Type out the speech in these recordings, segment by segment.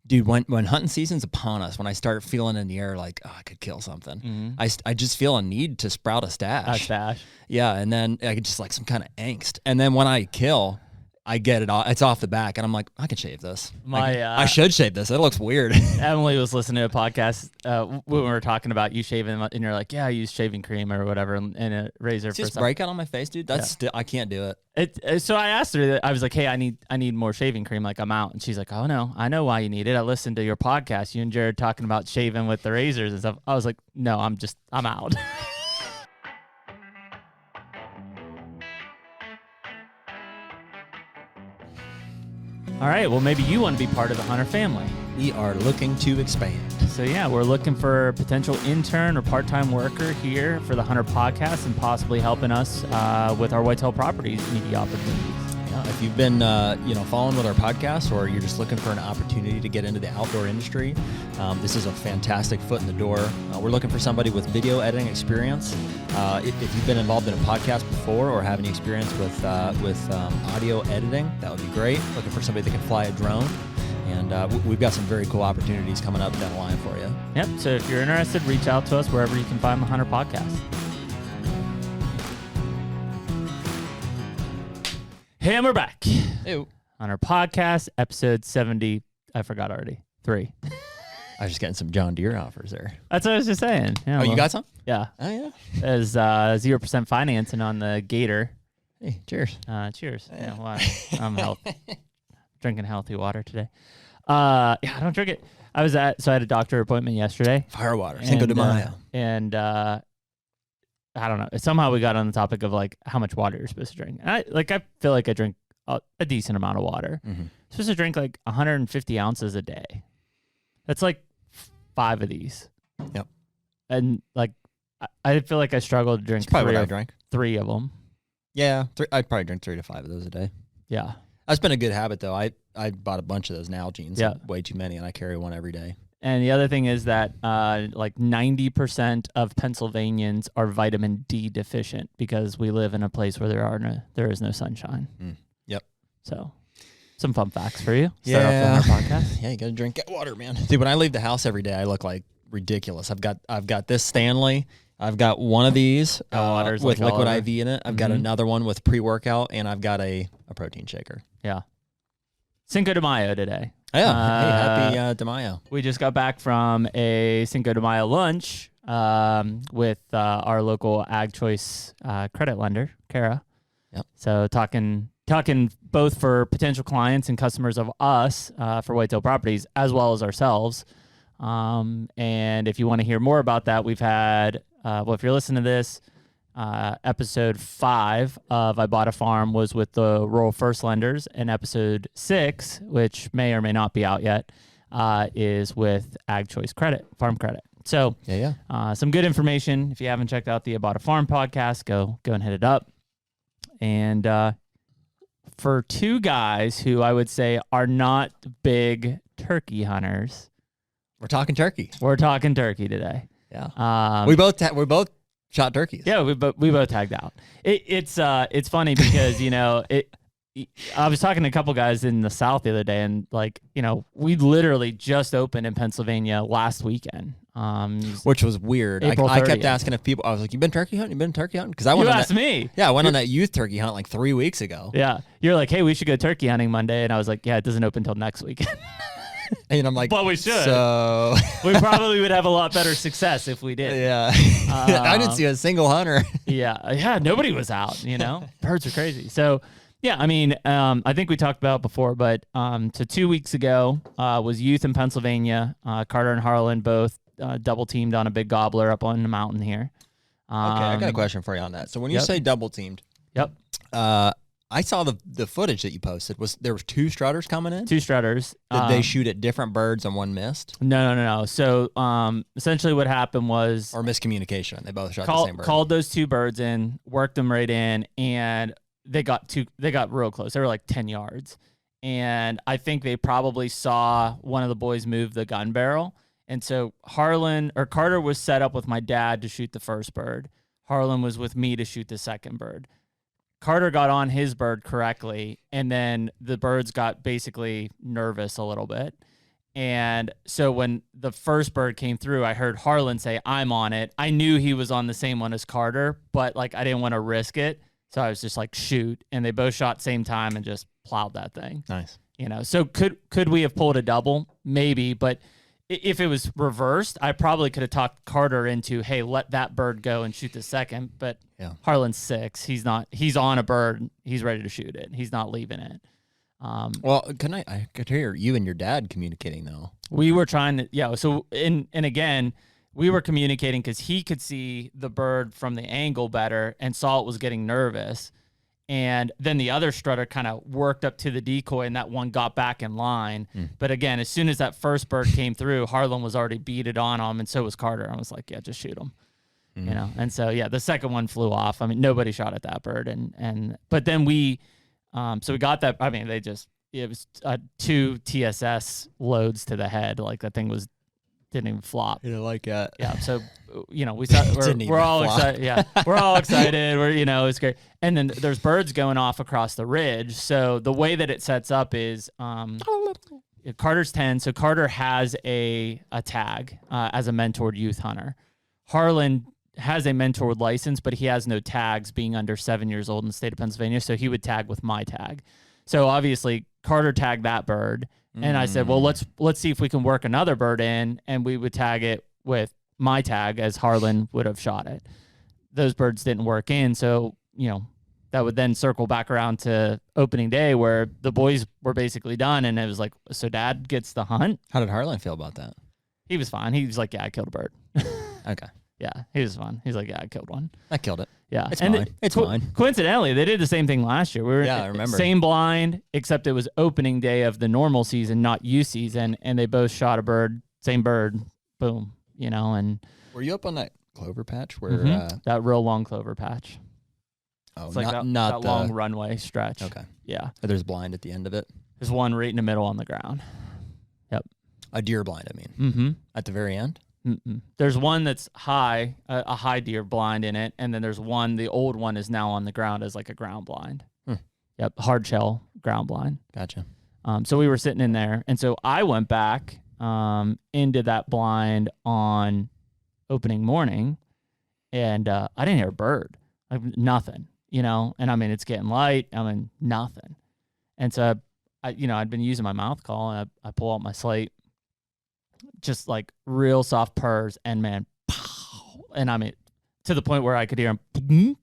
Dude, when hunting season's upon us, when I start feeling in the air like, oh, I could kill something, I just feel a need to sprout a stash. A stash. Yeah, and then I get just like some kind of angst. And then when I kill, I get it off. It's off the back, and I'm like, I can shave this. I should shave this. It looks weird. Emily was listening to a podcast when we were talking about you shaving, and you're like, yeah, I use shaving cream or whatever, and a razor. It's just breakout on my face, dude. That's still, I can't do it. So I asked her, I was like, hey, I need more shaving cream. Like, I'm out. And she's like, oh, no, I know why you need it. I listened to your podcast. You and Jared talking about shaving with the razors and stuff. I was like, no, I'm out. All right, well, maybe you want to be part of the Hunter family. We are looking to expand. So, yeah, we're looking for a potential intern or part-time worker here for the HUNTR Podcast and possibly helping us with our whitetail properties media opportunities. Yeah, if you've been following with our podcast, or you're just looking for an opportunity to get into the outdoor industry, this is a fantastic foot in the door. We're looking for somebody with video editing experience. If you've been involved in a podcast before or have any experience with audio editing, that would be great. Looking for somebody that can fly a drone. And we've got some very cool opportunities coming up down the line for you. Yep. So if you're interested, reach out to us wherever you can find the HUNTR Podcast. Hey, and we're back. Ew. HUNTR Podcast, episode 70. I forgot already. 3. I was just getting some John Deere offers there. That's what I was just saying. Yeah, you got some? Yeah. Oh, yeah. There's 0% financing on the Gator. Hey, cheers. Cheers. Yeah, wow. I'm drinking healthy water today. I don't drink it. I had a doctor appointment yesterday. Firewater, Cinco de Mayo. And I don't know. Somehow we got on the topic of like how much water you're supposed to drink. And I feel like I drink a decent amount of water. Mm-hmm. I'm supposed to drink like 150 ounces a day. That's like 5 of these. Yep. And like I feel like I struggle to drink. That's probably what I drank. 3 of them. Yeah, I'd probably drink 3 to 5 of those a day. Yeah. That's been a good habit, though. I bought a bunch of those Nalgene's. Yeah. Way too many, and I carry one every day. And the other thing is that like 90% of Pennsylvanians are vitamin D deficient because we live in a place where there is no sunshine. Yep. So some fun facts for you. Yeah. Start off our podcast. Yeah, you gotta drink that water, man. Dude, when I leave the house every day, I look like ridiculous. I've got this Stanley. I've got one of these with like liquid IV in it. I've got another one with pre-workout, and I've got a protein shaker. Yeah. Cinco de Mayo today. Yeah. Hey, happy de Mayo. We just got back from a Cinco de Mayo lunch with our local Ag Choice credit lender, Kara. Yep. So talking both for potential clients and customers of us for whitetail properties, as well as ourselves. And if you want to hear more about that, we've had, if you're listening to this, episode 5 of I Bought a Farm was with the Rural First Lenders, and episode 6, which may or may not be out yet, is with Ag Choice Credit, Farm Credit. So some good information. If you haven't checked out the I Bought a Farm podcast, go and hit it up. And for 2 guys who I would say are not big turkey hunters, we're talking turkey. We're talking turkey today. Yeah. We both shot turkeys. Yeah, we both tagged out. It's funny because I was talking to a couple guys in the South the other day, and we literally just opened in Pennsylvania last weekend. Which was weird. I kept asking if people. I was like, "You been turkey hunting? You been turkey hunting?" Because I went. You asked me. Yeah, I went on that youth turkey hunt like 3 weeks ago. Yeah, you're like, "Hey, we should go turkey hunting Monday," and I was like, "Yeah, it doesn't open until next weekend." And I'm like, but we should. So we probably would have a lot better success if we did. Yeah. I didn't see a single hunter. Yeah. Nobody was out, Birds are crazy. So, yeah, I mean, I think we talked about it before, but so 2 weeks ago was youth in Pennsylvania. Carter and Harlen both double teamed on a big gobbler up on the mountain here. Okay, I got a question for you on that. So when you say double teamed, I saw the footage that you posted. There was 2 strutters coming in? 2 strutters. Did they shoot at different birds and one missed? No. So essentially what happened was... Or miscommunication. They both shot the same bird. Called those 2 birds in, worked them right in, and they got real close. They were like 10 yards. And I think they probably saw one of the boys move the gun barrel. And so Carter was set up with my dad to shoot the first bird. Harlen was with me to shoot the second bird. Carter got on his bird correctly, and then the birds got basically nervous a little bit. And so when the first bird came through, I heard Harlen say, "I'm on it." I knew he was on the same one as Carter, but like I didn't want to risk it. So I was just like, shoot. And they both shot same time and just plowed that thing. Nice. So could we have pulled a double? Maybe. But if it was reversed, I probably could have talked Carter into, hey, let that bird go and shoot the second. But Harlan's 6. He's on a bird. He's ready to shoot it. He's not leaving it. Well, I could hear you and your dad communicating though. We were trying to, so, and again, we were communicating because he could see the bird from the angle better and saw it was getting nervous. And then the other strutter kind of worked up to the decoy and that one got back in line. But again, as soon as that first bird came through, Harlen was already beated on him and so was Carter. I was like, yeah, just shoot him. And so, the second one flew off. I mean, nobody shot at that bird. But then we got that. I mean, it was 2 TSS loads to the head. Like that thing didn't even flop. You know, like that. Yeah. So, we're all excited. Yeah. We're all excited. It's great. And then there's birds going off across the ridge. So the way that it sets up is, Carter's 10. So Carter has a tag, as a mentored youth hunter. Harlan has a mentored license, but he has no tags being under 7 years old in the state of Pennsylvania. So he would tag with my tag. So obviously Carter tagged that bird. And I said, well, let's see if we can work another bird in, and we would tag it with my tag as Harlen would have shot it. Those birds didn't work in, so that would then circle back around to opening day where the boys were basically done, and it was like, so Dad gets the hunt. How did Harlen feel about that? He was fine. He was like, yeah, I killed a bird. Okay. Yeah, he was fine. He's like, yeah, I killed one. I killed it. Yeah, it's fine. It's fine. Coincidentally, they did the same thing last year. We were I remember. Same blind, except it was opening day of the normal season, not U season, and they both shot a bird, same bird, boom, and were you up on that clover patch where that real long clover patch? Oh, it's like that long runway stretch. Okay. Yeah. There's blind at the end of it. There's one right in the middle on the ground. Yep. A deer blind, I mean. At the very end. There's one that's high, a high deer blind in it, and then there's one. The old one is now on the ground as like a ground blind. Yep, hard shell ground blind. Gotcha. So we were sitting in there, and so I went back into that blind on opening morning, and I didn't hear a bird, nothing, And I mean, it's getting light. I mean, nothing, and so I'd been using my mouth call, and I pull out my slate. Just like real soft purrs, and man, pow, and I mean, to the point where I could hear him.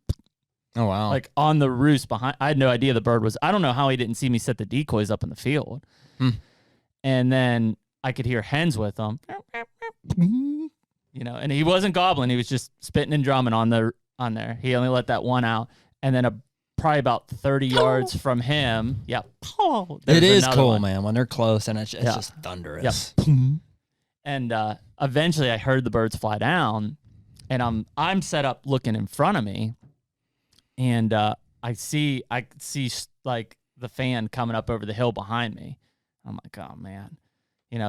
Oh wow! Like on the roost behind. I had no idea the bird was. I don't know how he didn't see me set the decoys up in the field. And then I could hear hens with them. And he wasn't gobbling. He was just spitting and drumming on there. He only let that one out, and then probably about 30 yards from him. Yeah, it is cool, one. Man, when they're close and it's just thunderous. Yeah. And eventually I heard the birds fly down, and I'm set up looking in front of me, and I see like the fan coming up over the hill behind me. I'm like, oh man,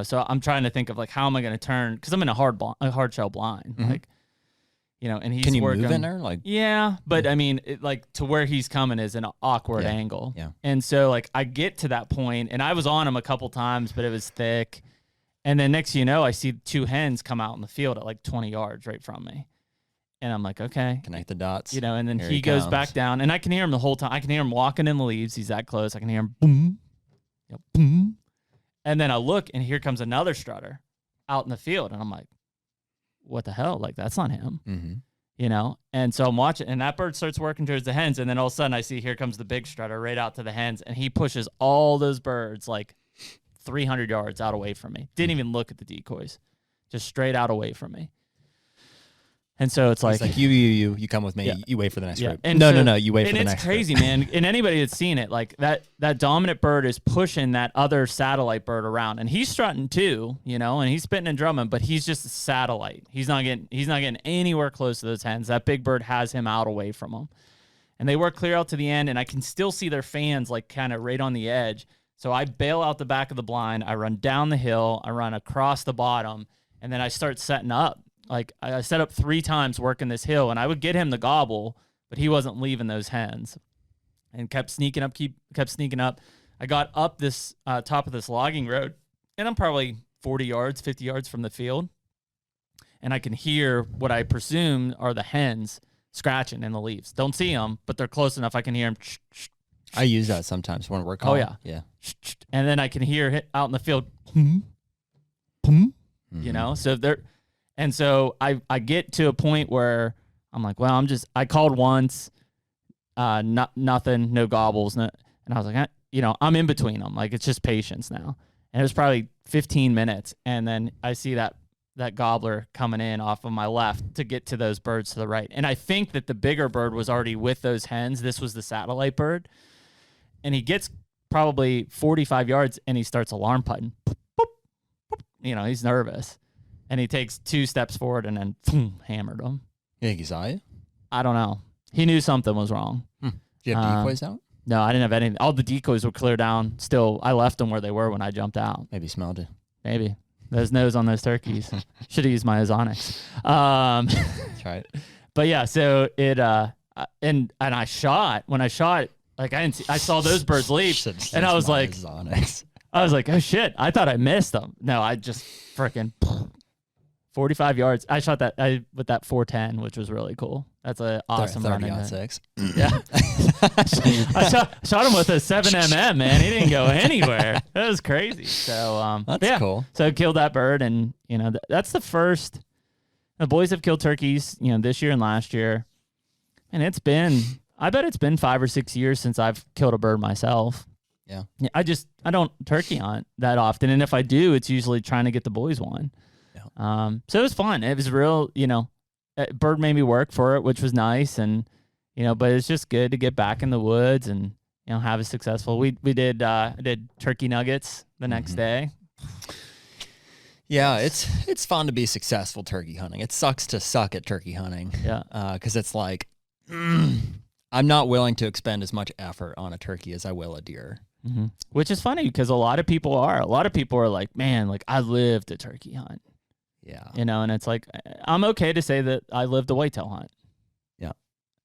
so I'm trying to think of like, how am I going to turn? Cause I'm in a hard shell blind. Like, and he's Can you working. move in there? Like, yeah, but I mean, like to where he's coming is an awkward angle. Yeah. And so like I get to that point, and I was on him a couple times, but it was thick. And then next thing you know, I see 2 hens come out in the field at like 20 yards right from me. And I'm like, okay. Connect the dots. And then he goes back down, and I can hear him the whole time. I can hear him walking in the leaves. He's that close. I can hear him boom, boom. And then I look, and here comes another strutter out in the field. And I'm like, what the hell? Like, that's not him. And so I'm watching, and that bird starts working towards the hens. And then all of a sudden I see, here comes the big strutter right out to the hens. And he pushes all those birds like 300 yards out away from me. Didn't even look at the decoys, just straight out away from me. And so it's like you come with me. Yeah. You wait for the next group. And no, you wait for the next. And it's crazy, man. And anybody that's seen it, like that dominant bird is pushing that other satellite bird around, and he's strutting too, and he's spitting and drumming, but he's just a satellite. He's not getting anywhere close to those hens. That big bird has him out away from them, and they work clear out to the end, and I can still see their fans like kind of right on the edge. So I bail out the back of the blind. I run down the hill. I run across the bottom, and then I start setting up. Like I set up 3 times working this hill, and I would get him the gobble, but he wasn't leaving those hens, and kept sneaking up. I got up this top of this logging road, and I'm probably 40 yards, 50 yards from the field. And I can hear what I presume are the hens scratching in the leaves. Don't see them, but they're close enough. I can hear them. I use that sometimes when we're calling. Oh, yeah. And then I can hear it out in the field, you know? So and so I get to a point where I'm like, well, I called once, nothing, no gobbles. And I was like, you know, I'm in between them. Like, it's just patience now. And it was probably 15 minutes. And then I see that gobbler coming in off of my left to get to those birds to the right. And I think that the bigger bird was already with those hens. This was the satellite bird. And he gets probably 45 yards and he starts alarm putting. You know, he's nervous. And he takes 2 steps forward and then boom, hammered him. You think he saw you? I don't know. He knew something was wrong. Do you have decoys out? No, I didn't have anything. All the decoys were clear down. Still, I left them where they were when I jumped out. Maybe he smelled it. Maybe. There's nose on those turkeys. Should have used my ozonics. That's right. But yeah, so it and I shot. When I shot, like I saw those birds leave, and I was like, oh shit! I thought I missed them. No, I just freaking 45 yards. I shot that with that 410, which was really cool. That's an awesome 30-06. Yeah, I shot him with a 7mm. Man, he didn't go anywhere. That was crazy. So that's cool. So I killed that bird, and you know that's the first. The boys have killed turkeys, you know, this year and last year, and I bet it's been 5 or 6 years since I've killed a bird myself. Yeah. I don't turkey hunt that often, and if I do, it's usually trying to get the boys one. Yeah. So it was fun. It was real, you know. Bird made me work for it, which was nice, and you know, but it's just good to get back in the woods and you know have a successful. We did turkey nuggets the next day. Yeah, it's fun to be successful turkey hunting. It sucks to suck at turkey hunting. Yeah, because it's like I'm not willing to expend as much effort on a turkey as I will a deer. Mm-hmm. Which is funny because a lot of people are like, man, like I live to turkey hunt. Yeah. You know, and it's like, I'm okay to say that I live the whitetail hunt. Yeah.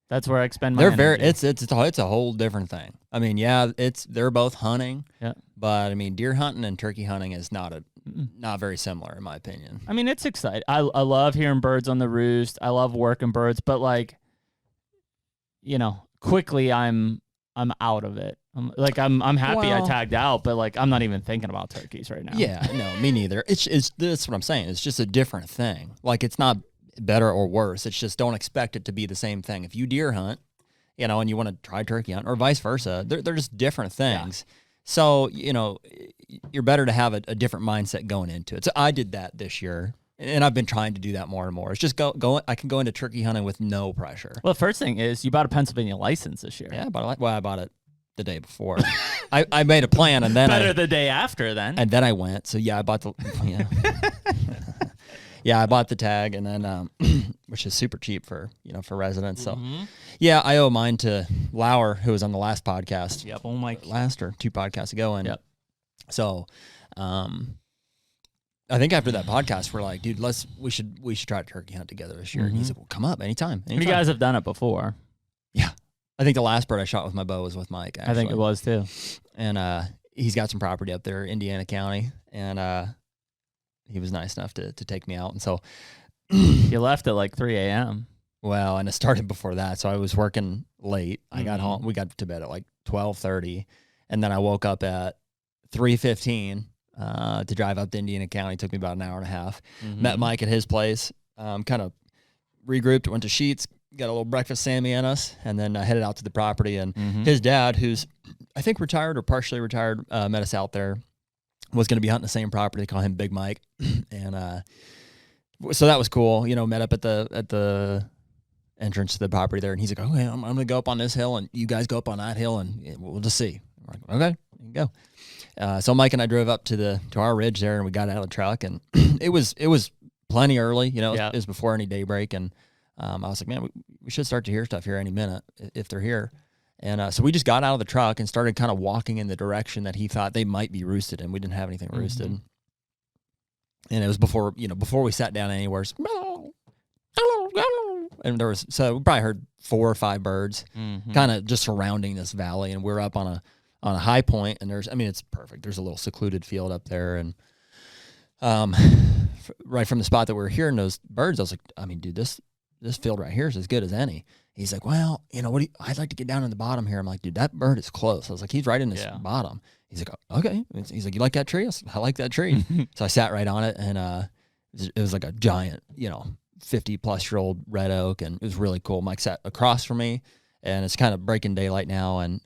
That's where I expend my energy. It's a whole different thing. I mean, yeah, they're both hunting. Yeah. But I mean, deer hunting and turkey hunting is not very similar in my opinion. I mean, it's exciting. I love hearing birds on the roost. I love working birds, but like, you know, quickly I'm out of it. I'm happy I tagged out, but like I'm not even thinking about turkeys right now. Yeah, no, me neither. That's what I'm saying. It's just a different thing. Like it's not better or worse. It's just don't expect it to be the same thing. If you deer hunt, you know, and you want to try turkey hunt or vice versa, they're just different things. Yeah. So, you know, you're better to have a different mindset going into it. So I did that this year. And I've been trying to do that more and more. It's just I can go into turkey hunting with no pressure. Well, the first thing is you bought a Pennsylvania license this year. Yeah, I bought it the day before. I made a plan and then the day after then. And then I went. So yeah, I bought the I bought the tag and then which is super cheap for residents. So yeah, I owe mine to Lauer, who was on the last podcast. Yep. Oh my last or 2 podcasts ago. And so I think after that podcast, we're like, dude, we should try a turkey hunt together this year. And he said, well, come up anytime. You guys have done it before. Yeah. I think the last bird I shot with my bow was with Mike, actually. I think it was too. And he's got some property up there, Indiana County. And he was nice enough to take me out. And so you left at like 3 a.m. Well, and it started before that. So I was working late. I got home. We got to bed at like 12:30. And then I woke up at 3:15. To drive up to Indiana County. It took me about an hour and a half. Met Mike at his place, kind of regrouped, went to Sheets, got a little breakfast Sammy in us, and then headed out to the property. And his dad, who's I think retired or partially retired, met us out there, was going to be hunting the same property. They call him Big Mike. And so that was cool. You know, met up at the entrance to the property there. And he's like, okay, I'm going to go up on this hill and you guys go up on that hill and we'll just see. We're like, okay, you can go. So Mike and I drove up to our ridge there, and we got out of the truck, and it was plenty early. You know, it was before any daybreak, and I was like, man, we should start to hear stuff here any minute if they're here. And so we just got out of the truck and started kind of walking in the direction that he thought they might be roosted in. We didn't have anything roosted, and it was before we sat down anywhere. And so we probably heard 4 or 5 birds, kind of just surrounding this valley, and we're up on a high point, and it's perfect. There's a little secluded field up there, and right from the spot that we were hearing those birds, I was like, I mean, dude, this field right here is as good as any. He's like, well, I'd like to get down in the bottom here. I'm like, dude, that bird is close. I was like, he's right in this bottom. He's like, okay. He's like, you like that tree? I said, I like that tree. So I sat right on it, and it was like a giant, 50-plus-year-old red oak, and it was really cool. Mike sat across from me, and it's kind of breaking daylight now, and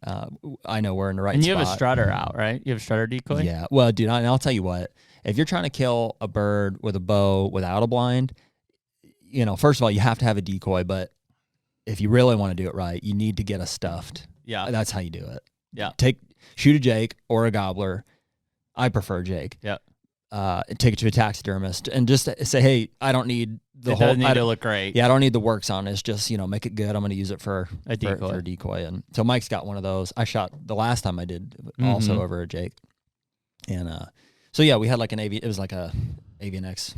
I know we're in the right spot. And you have a strutter out, right? You have a strutter decoy? Yeah. Well, dude, I'll tell you what. If you're trying to kill a bird with a bow without a blind, first of all, you have to have a decoy, but if you really want to do it right, you need to get a stuffed. Yeah. That's how you do it. Yeah. Shoot a Jake or a gobbler. I prefer Jake. Yeah. Take it to a taxidermist and just say, hey, I don't need it doesn't need to look great. Yeah, I don't need the works on it. It's just, make it good. I'm going to use it for a decoy. For a decoy. And so Mike's got one of those. I shot the last time I did also over a Jake. And so yeah, we had like it was like a Avian X,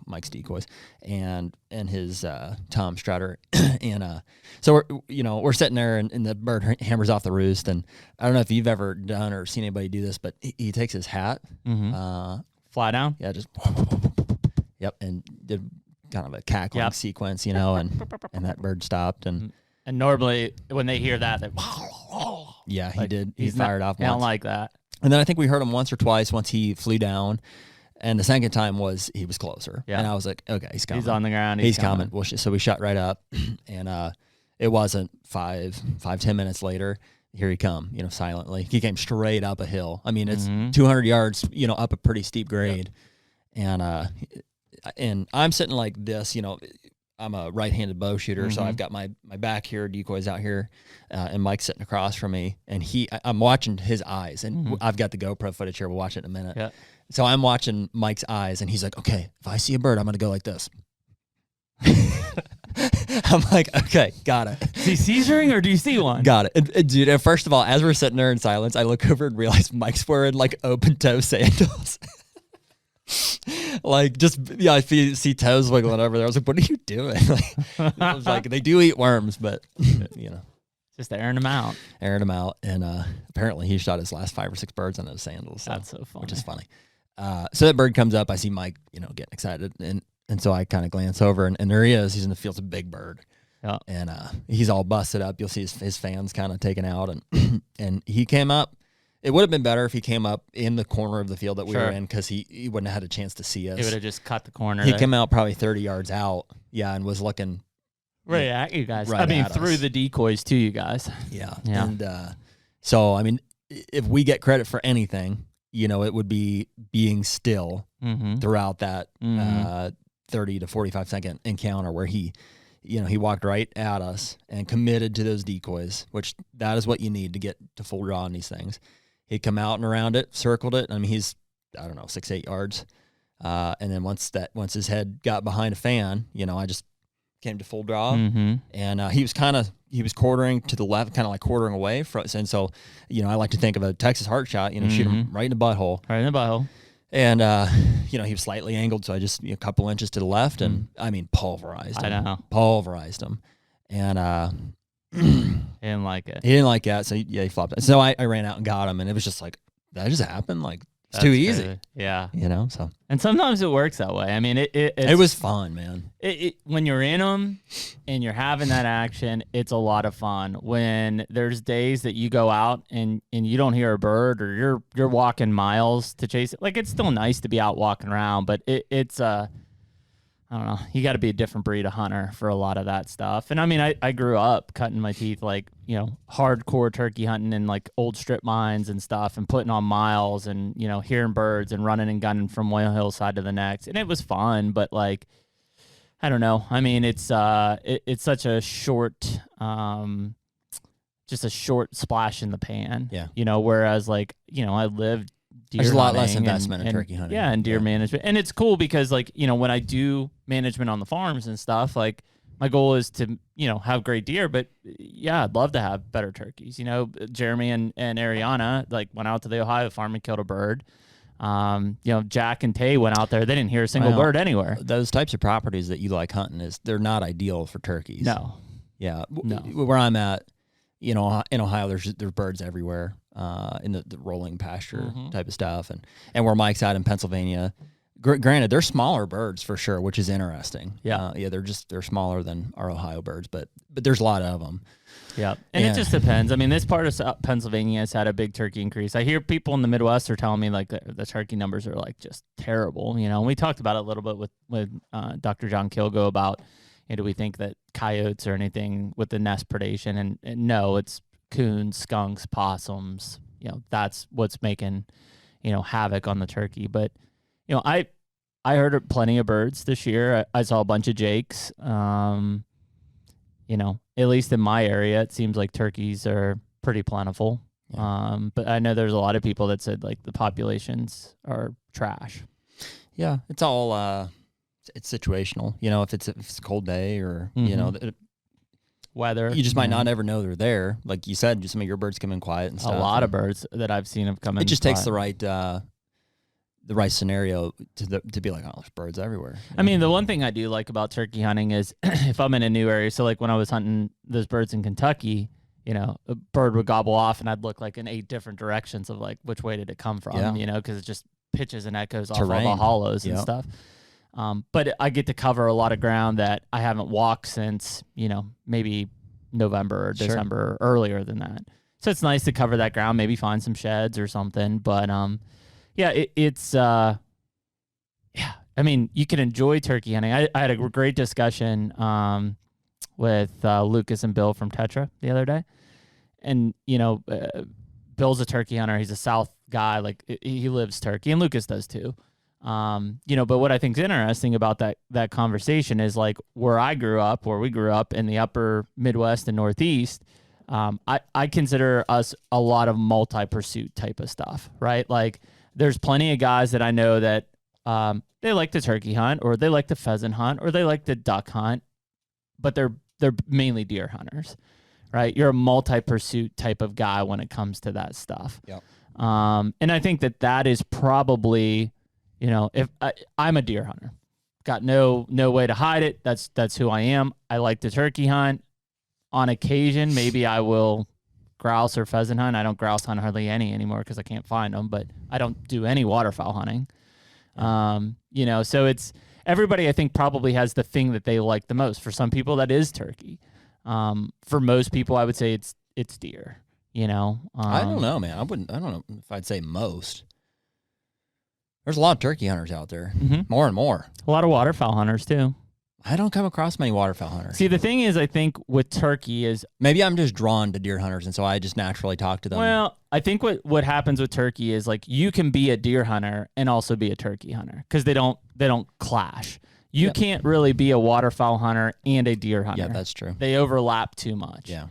Mike's decoys and his Tom Strutter. And so we're sitting there, and the bird hammers off the roost. And I don't know if you've ever done or seen anybody do this, but he takes his hat, fly down. Yeah, just and did kind of a cackling sequence, and that bird stopped. And normally when they hear that, they he did. He fired off. I don't like that. And then I think we heard him once or twice. Once he flew down. And the second time he was closer. Yeah. And I was like, okay, he's coming. He's on the ground. He's coming. Well, so we shot right up, and it wasn't 10 minutes later. Here he come, silently. He came straight up a hill. I mean, it's 200 yards, up a pretty steep grade. Yep. And I'm sitting like this, I'm a right-handed bow shooter, so I've got my back here, decoys out here, and Mike's sitting across from me, and I'm watching his eyes, and I've got the GoPro footage here. We'll watch it in a minute. Yeah. So I'm watching Mike's eyes, and he's like, okay, if I see a bird, I'm going to go like this. I'm like, okay, got it. Is he seizuring, or do you see one? Got it. And dude, first of all, as we're sitting there in silence, I look over and realize Mike's wearing like open-toe sandals. Like, I see toes wiggling over there. I was like, what are you doing? I was like, they do eat worms, but, Just airing them out. And apparently he shot his last 5 or 6 birds on those sandals. That's so funny. Which is funny. So that bird comes up. I see Mike, getting excited. And so I kind of glance over, and there he is. He's in the field. It's a big bird. Yeah. And he's all busted up. You'll see his fans kind of taken out. And he came up. It would have been better if he came up in the corner of the field that we were in, because he wouldn't have had a chance to see us. He would have just cut the corner. He came out probably 30 yards out. Yeah, and was looking right at you guys. I mean, through the decoys to you guys. Yeah. And so, I mean, if we get credit for anything, it would be being still throughout that 30 to 45 second encounter where he walked right at us and committed to those decoys, which that is what you need to get to full draw on these things. He'd come out and around it, circled it. I mean, he's, 6-8 yards. And then once his head got behind a fan, I just came to full draw, and he was quartering to the left, kind of like quartering away from, and so, I like to think of a Texas heart shot, shoot him right in the butthole. Right in the butthole. And, he was slightly angled, so I just, a couple inches to the left, and pulverized him. I know. Pulverized him. And, he didn't like it. He didn't like that, so he flopped it. So I ran out and got him, and it was just like, that just happened? Like, it's too easy. Crazy. Yeah. So. And sometimes it works that way. I mean, it was fun, man. When you're in them and you're having that action, it's a lot of fun. When there's days that you go out and you don't hear a bird, or you're walking miles to chase it, like, it's still nice to be out walking around, but it's I don't know. You got to be a different breed of hunter for a lot of that stuff. And I mean, I grew up cutting my teeth, like, hardcore turkey hunting in like old strip mines and stuff, and putting on miles, and, hearing birds and running and gunning from one hillside to the next. And it was fun, but like, I don't know. I mean, it's such a short, just a short splash in the pan. Yeah. Whereas like, I lived There's a lot less investment in turkey hunting. Yeah, and deer management. And it's cool because, like, when I do management on the farms and stuff, like, my goal is to, have great deer. But, yeah, I'd love to have better turkeys. Jeremy and Ariana, like, went out to the Ohio farm and killed a bird. Jack and Tay went out there. They didn't hear a single bird anywhere. Those types of properties that you like hunting, they're not ideal for turkeys. No. Yeah. No. Where I'm at, in Ohio, there's birds everywhere. in the rolling pasture type of stuff, and where Mike's out in Pennsylvania. Granted, they're smaller birds for sure, which is interesting. Yeah, they're smaller than our Ohio birds, but there's a lot of them. Yeah, and it just depends. I mean, this part of Pennsylvania has had a big turkey increase. I hear people in the Midwest are telling me like the turkey numbers are like just terrible. You know, and we talked about it a little bit with Dr. John Kilgo about, do we think that coyotes or anything with the nest predation? And no, it's coons, skunks, possums. That's what's making havoc on the turkey. But I heard plenty of birds this year. I saw a bunch of jakes. At least in my area, it seems like turkeys are pretty plentiful. Yeah. But I know there's a lot of people that said like the populations are trash. Yeah, it's all it's situational. If it's a cold day or weather, you just might not ever know they're there. Like you said, some of your birds come in quiet and stuff. A lot of birds that I've seen have come in. It just takes the right scenario to be like, oh, there's birds everywhere. I mean, the one thing I do like about turkey hunting is if I'm in a new area, so like when I was hunting those birds in Kentucky, a bird would gobble off and I'd look like in 8 different directions of like, which way did it come from, because it just pitches and echoes off all the hollows and stuff. But I get to cover a lot of ground that I haven't walked since, maybe November or December or earlier than that. So it's nice to cover that ground, maybe find some sheds or something. But, it's I mean, you can enjoy turkey hunting. I had a great discussion with Lucas and Bill from Tetra the other day. And, Bill's a turkey hunter. He's a South guy. Like, he lives turkey, and Lucas does too. But what I think is interesting about that conversation is like where we grew up in the upper Midwest and Northeast, I consider us a lot of multi-pursuit type of stuff, right? Like, there's plenty of guys that I know that they like to turkey hunt or they like to pheasant hunt or they like to duck hunt, but they're mainly deer hunters, right? You're a multi-pursuit type of guy when it comes to that stuff. Yep. And I think that is probably, if I'm a deer hunter, got no way to hide it. That's who I am. I like to turkey hunt. On occasion, maybe I will grouse or pheasant hunt. I don't grouse hunt hardly any anymore because I can't find them, but I don't do any waterfowl hunting. So it's everybody I think probably has the thing that they like the most. For some people that is turkey. For most people I would say it's deer, I don't know, man. I don't know if I'd say most. There's a lot of turkey hunters out there, more and more. A lot of waterfowl hunters too. I don't come across many waterfowl hunters. See, the thing is, I think with turkey is... Maybe I'm just drawn to deer hunters, and so I just naturally talk to them. Well, I think what happens with turkey is, like, you can be a deer hunter and also be a turkey hunter because they don't clash. You can't really be a waterfowl hunter and a deer hunter. Yeah, that's true. They overlap too much. Yeah.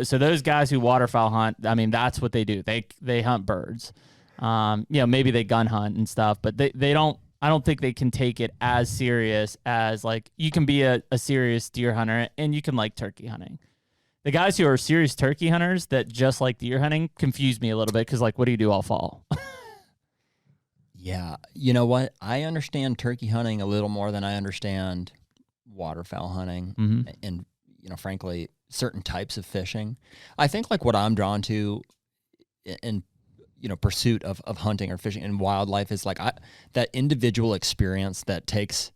So those guys who waterfowl hunt, I mean, that's what they do. They hunt birds. Maybe they gun hunt and stuff, but they don't... I don't think they can take it as serious as, like, you can be a serious deer hunter and you can like turkey hunting. The guys who are serious turkey hunters that just like deer hunting confuse me a little bit because, like, what do you do all fall? Yeah. You know what? I understand turkey hunting a little more than I understand waterfowl hunting and, frankly, certain types of fishing. I think, like, what I'm drawn to in pursuit of hunting or fishing and wildlife is like that individual experience that takes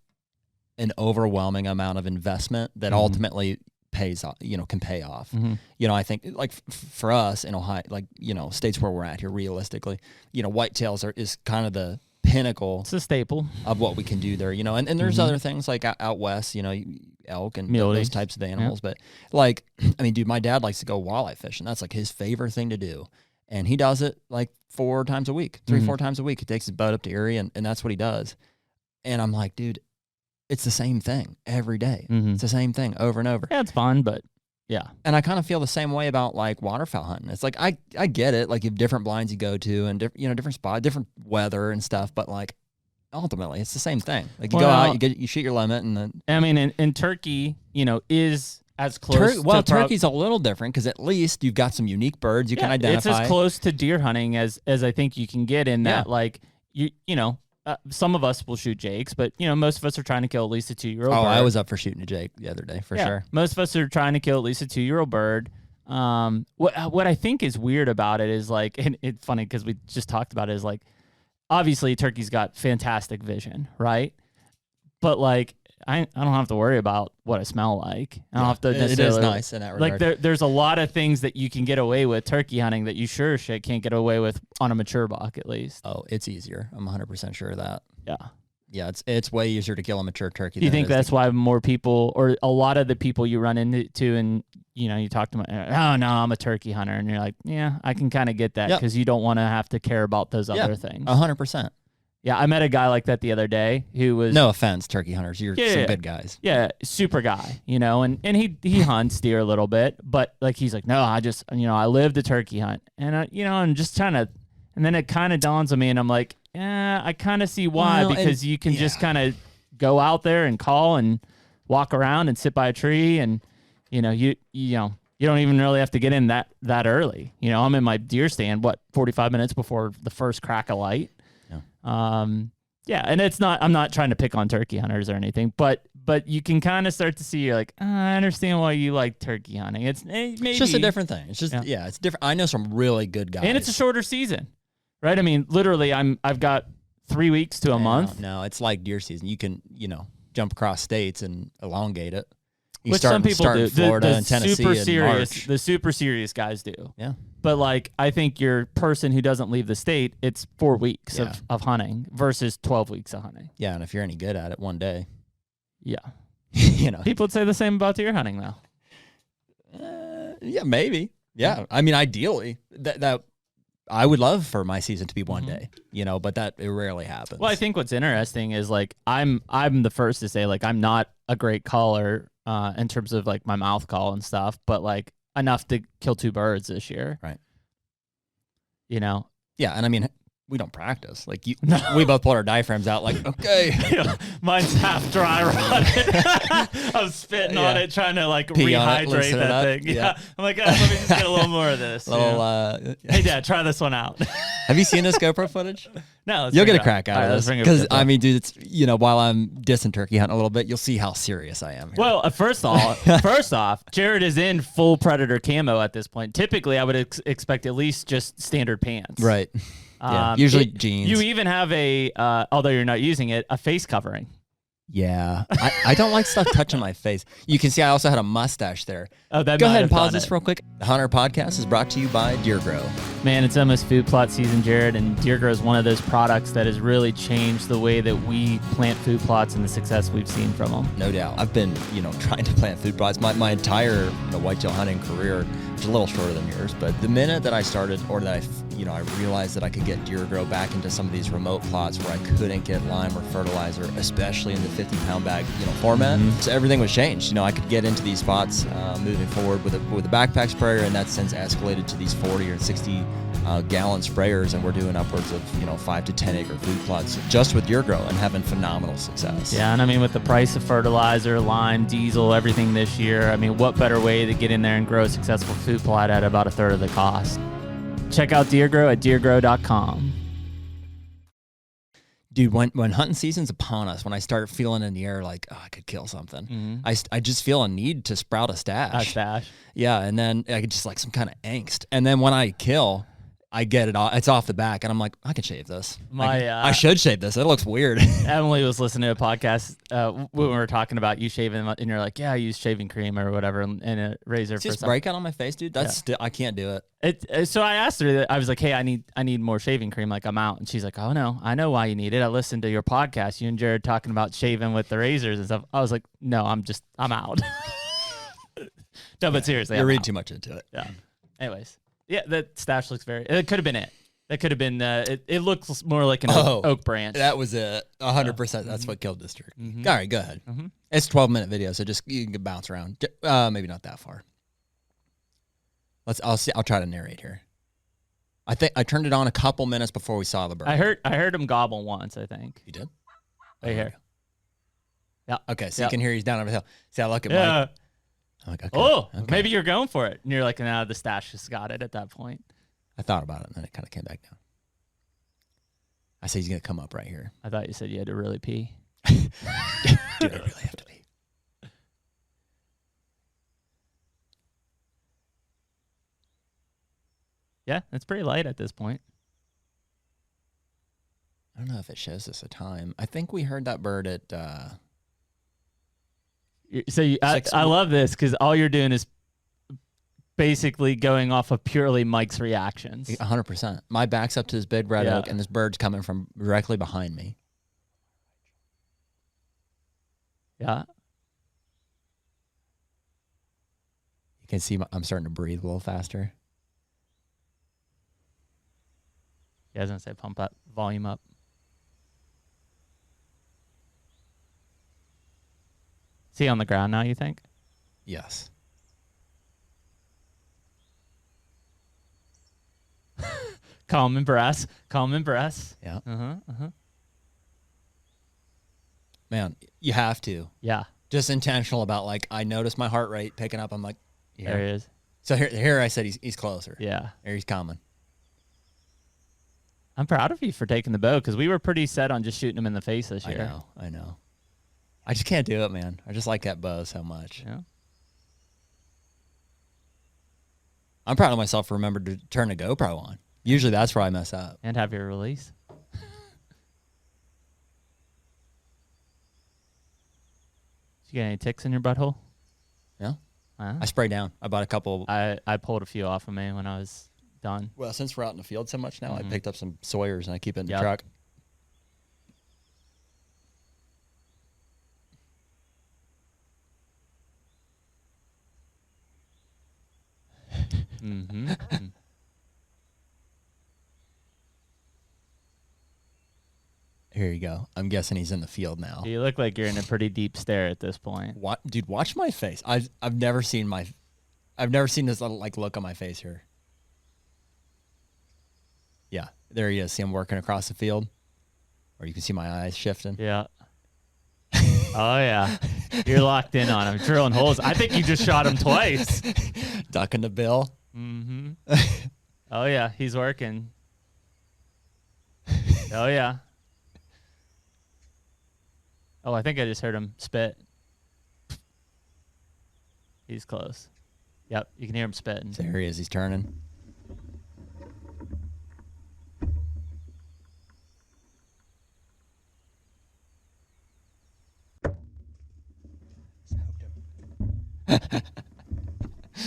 an overwhelming amount of investment that ultimately pays off, can pay off. I think like for us in Ohio, like, states where we're at here, realistically, whitetails is kind of the pinnacle. It's a staple of what we can do there, and there's other things like out west, elk and those types of animals. But like, I mean, dude, my dad likes to go walleye fishing. That's like his favorite thing to do. And he does it like 4 times a week, 3-4 times a week. He takes his boat up to Erie, and that's what he does. And I'm like, dude, it's the same thing every day. It's the same thing over and over. Yeah, it's fun, but yeah. And I kind of feel the same way about like waterfowl hunting. It's like I get it. Like you have different blinds you go to and different spots, different weather and stuff. But like ultimately, it's the same thing. Like you go out, you shoot your limit, and then I mean, in turkey, is as close turkey's a little different because at least you've got some unique birds you can identify. It's as close to deer hunting as I think you can get in that, like, some of us will shoot jakes, but, most of us are trying to kill at least a 2-year-old bird. I was up for shooting a jake the other day, for sure. Most of us are trying to kill at least a 2-year-old bird. What I think is weird about it is like, and it's funny because we just talked about it, is like, obviously turkey's got fantastic vision, right? But like, I don't have to worry about what I smell like. I don't have to necessarily. It is nice in that regard. Like there's a lot of things that you can get away with turkey hunting that you sure as shit can't get away with on a mature buck, at least. Oh, it's easier. I'm 100% sure of that. Yeah. Yeah, it's way easier to kill a mature turkey. Do you think that's why more people, or a lot of the people you run into, and you talk to them, oh no, I'm a turkey hunter, and you're like, yeah, I can kind of get that because you don't want to have to care about those other things. 100%. Yeah, I met a guy like that the other day who was... No offense, turkey hunters. You're some good guys. Yeah, super guy, and he hunts deer a little bit, but like he's like, no, I just, I live to turkey hunt. And, I'm just trying to... And then it kind of dawns on me, and I'm like, yeah, I kind of see why, because you can just kind of go out there and call and walk around and sit by a tree, and, you don't even really have to get in that early. I'm in my deer stand, 45 minutes before the first crack of light. And I'm not trying to pick on turkey hunters or anything, but you can kind of start to see, you're like, I understand why you like turkey hunting. It's just a different thing. It's just, it's different. I know some really good guys. And it's a shorter season, right? I mean, literally I've got 3 weeks to a month. No, it's like deer season. You can, jump across states and elongate it. You Which some people do. In Florida and Tennessee the super serious guys do. Yeah. But like, I think your person who doesn't leave the state, it's 4 weeks of hunting versus 12 weeks of hunting. Yeah, and if you're any good at it, one day. Yeah. People would say the same about deer hunting, though. Yeah, maybe. Yeah. I mean, ideally, that I would love for my season to be one day, but it rarely happens. Well, I think what's interesting is like, I'm the first to say, like, I'm not a great caller in terms of like my mouth call and stuff, but like enough to kill 2 birds this year. Right. Yeah. And I mean, we don't practice. Like we both pulled our diaphragms out. Like, okay, mine's half dry rotted. I'm spitting on it, trying to like rehydrate that thing. Yeah. I'm like, let me just get a little more of this. Hey, Dad, try this one out. Have you seen this GoPro footage? No, you'll get a crack out of this because I mean, dude, it's while I'm dissing turkey hunting a little bit, you'll see how serious I am here. Well, first off, Jared is in full predator camo at this point. Typically, I would expect at least just standard pants. Right. Usually jeans. You even have although you're not using it, a face covering. Yeah. I don't like stuff touching my face. You can see I also had a mustache there. Oh, Go ahead and pause this real quick. The HUNTR Podcast is brought to you by Deer Grow. Man, it's almost food plot season, Jared, and Deer Grow is one of those products that has really changed the way that we plant food plots and the success we've seen from them. No doubt. I've been, trying to plant food plots my entire whitetail hunting career, which is a little shorter than yours, but the minute that I started, or that I realized that I could get Deer Grow back into some of these remote plots where I couldn't get lime or fertilizer, especially in the 50-pound bag, format. So everything was changed. I could get into these spots moving forward with a backpack sprayer, and that's since escalated to these 40 or 60 gallon sprayers, and we're doing upwards of 5 to 10 acre food plots just with Deer Grow and having phenomenal success. Yeah, and I mean, with the price of fertilizer, lime, diesel, everything this year, I mean, what better way to get in there and grow a successful food plot at about a third of the cost? Check out Deer Grow at deergrow.com. Dude, when hunting season's upon us, when I start feeling in the air like, I could kill something, I just feel a need to sprout a stash. Yeah, and then I get just like some kind of angst. And then when I kill, I get it off. It's off the back, and I'm like, I can shave this. I should shave this. It looks weird. Emily was listening to a podcast when we were talking about you shaving, and you're like, yeah, I use shaving cream or whatever, and a razor. It's just breakout on my face, dude. That's still, I can't do it. So I asked her. I was like, hey, I need more shaving cream. Like, I'm out, and she's like, oh no, I know why you need it. I listened to your podcast. You and Jared talking about shaving with the razors and stuff. I was like, no, I'm out. No, but seriously, you're reading too much into it. Yeah. Anyways. Yeah, that stash looks it could have been it. That could have been, it looks more like an oak branch. That was it. 100%. That's what killed this turkey. All right, go ahead. It's a 12-minute video, so you can bounce around. Maybe not that far. I'll try to narrate here. I think I turned it on a couple minutes before we saw the bird. I heard him gobble once, I think. You did? Right here. Yeah. Okay, so you can hear he's down over the hill. See, I look at Mike. I'm like, okay. Maybe you're going for it. And you're like, nah, the stash just got it at that point. I thought about it, and then it kind of came back down. I said he's going to come up right here. I thought you said you had to really pee. Dude, I really have to pee. Yeah, it's pretty light at this point. I don't know if it shows us a time. I think we heard that bird at So I love this because all you're doing is basically going off of purely Mike's reactions. 100%. My back's up to this big red oak, and this bird's coming from directly behind me. Yeah. You can see I'm starting to breathe a little faster. Yeah, I was going to say pump that volume up. Is he on the ground now, you think? Yes. Calm and breath. Calm and breath. Yeah. Uh-huh. Man, you have to. Yeah. Just intentional about, like, I notice my heart rate picking up. I'm like, There he is. So here I said he's closer. Yeah. There he's coming. I'm proud of you for taking the bow because we were pretty set on just shooting him in the face this year. I know. I just can't do it, man. I just like that bow so much. Yeah. I'm proud of myself for remembering to turn the GoPro on. Usually that's where I mess up. And have your release. You got any ticks in your butthole? Yeah. Huh? I sprayed down. I bought a couple. I pulled a few off of me when I was done. Well, since we're out in the field so much now, I picked up some Sawyers and I keep it in the Yep. truck. Mm-hmm. Here you go. I'm guessing he's in the field now. You look like you're in a pretty deep stare at this point. What, dude? Watch my face. I've never seen this little, like, look on my face here. Yeah, there he is. See him working across the field, or you can see my eyes shifting. Yeah. Oh yeah, you're locked in on him, drilling holes. I think you just shot him twice. Ducking the bill. Mm-hmm. Oh yeah, he's working. Oh yeah. Oh, I think I just heard him spit. He's close. Yep, you can hear him spitting. There he is. He's turning.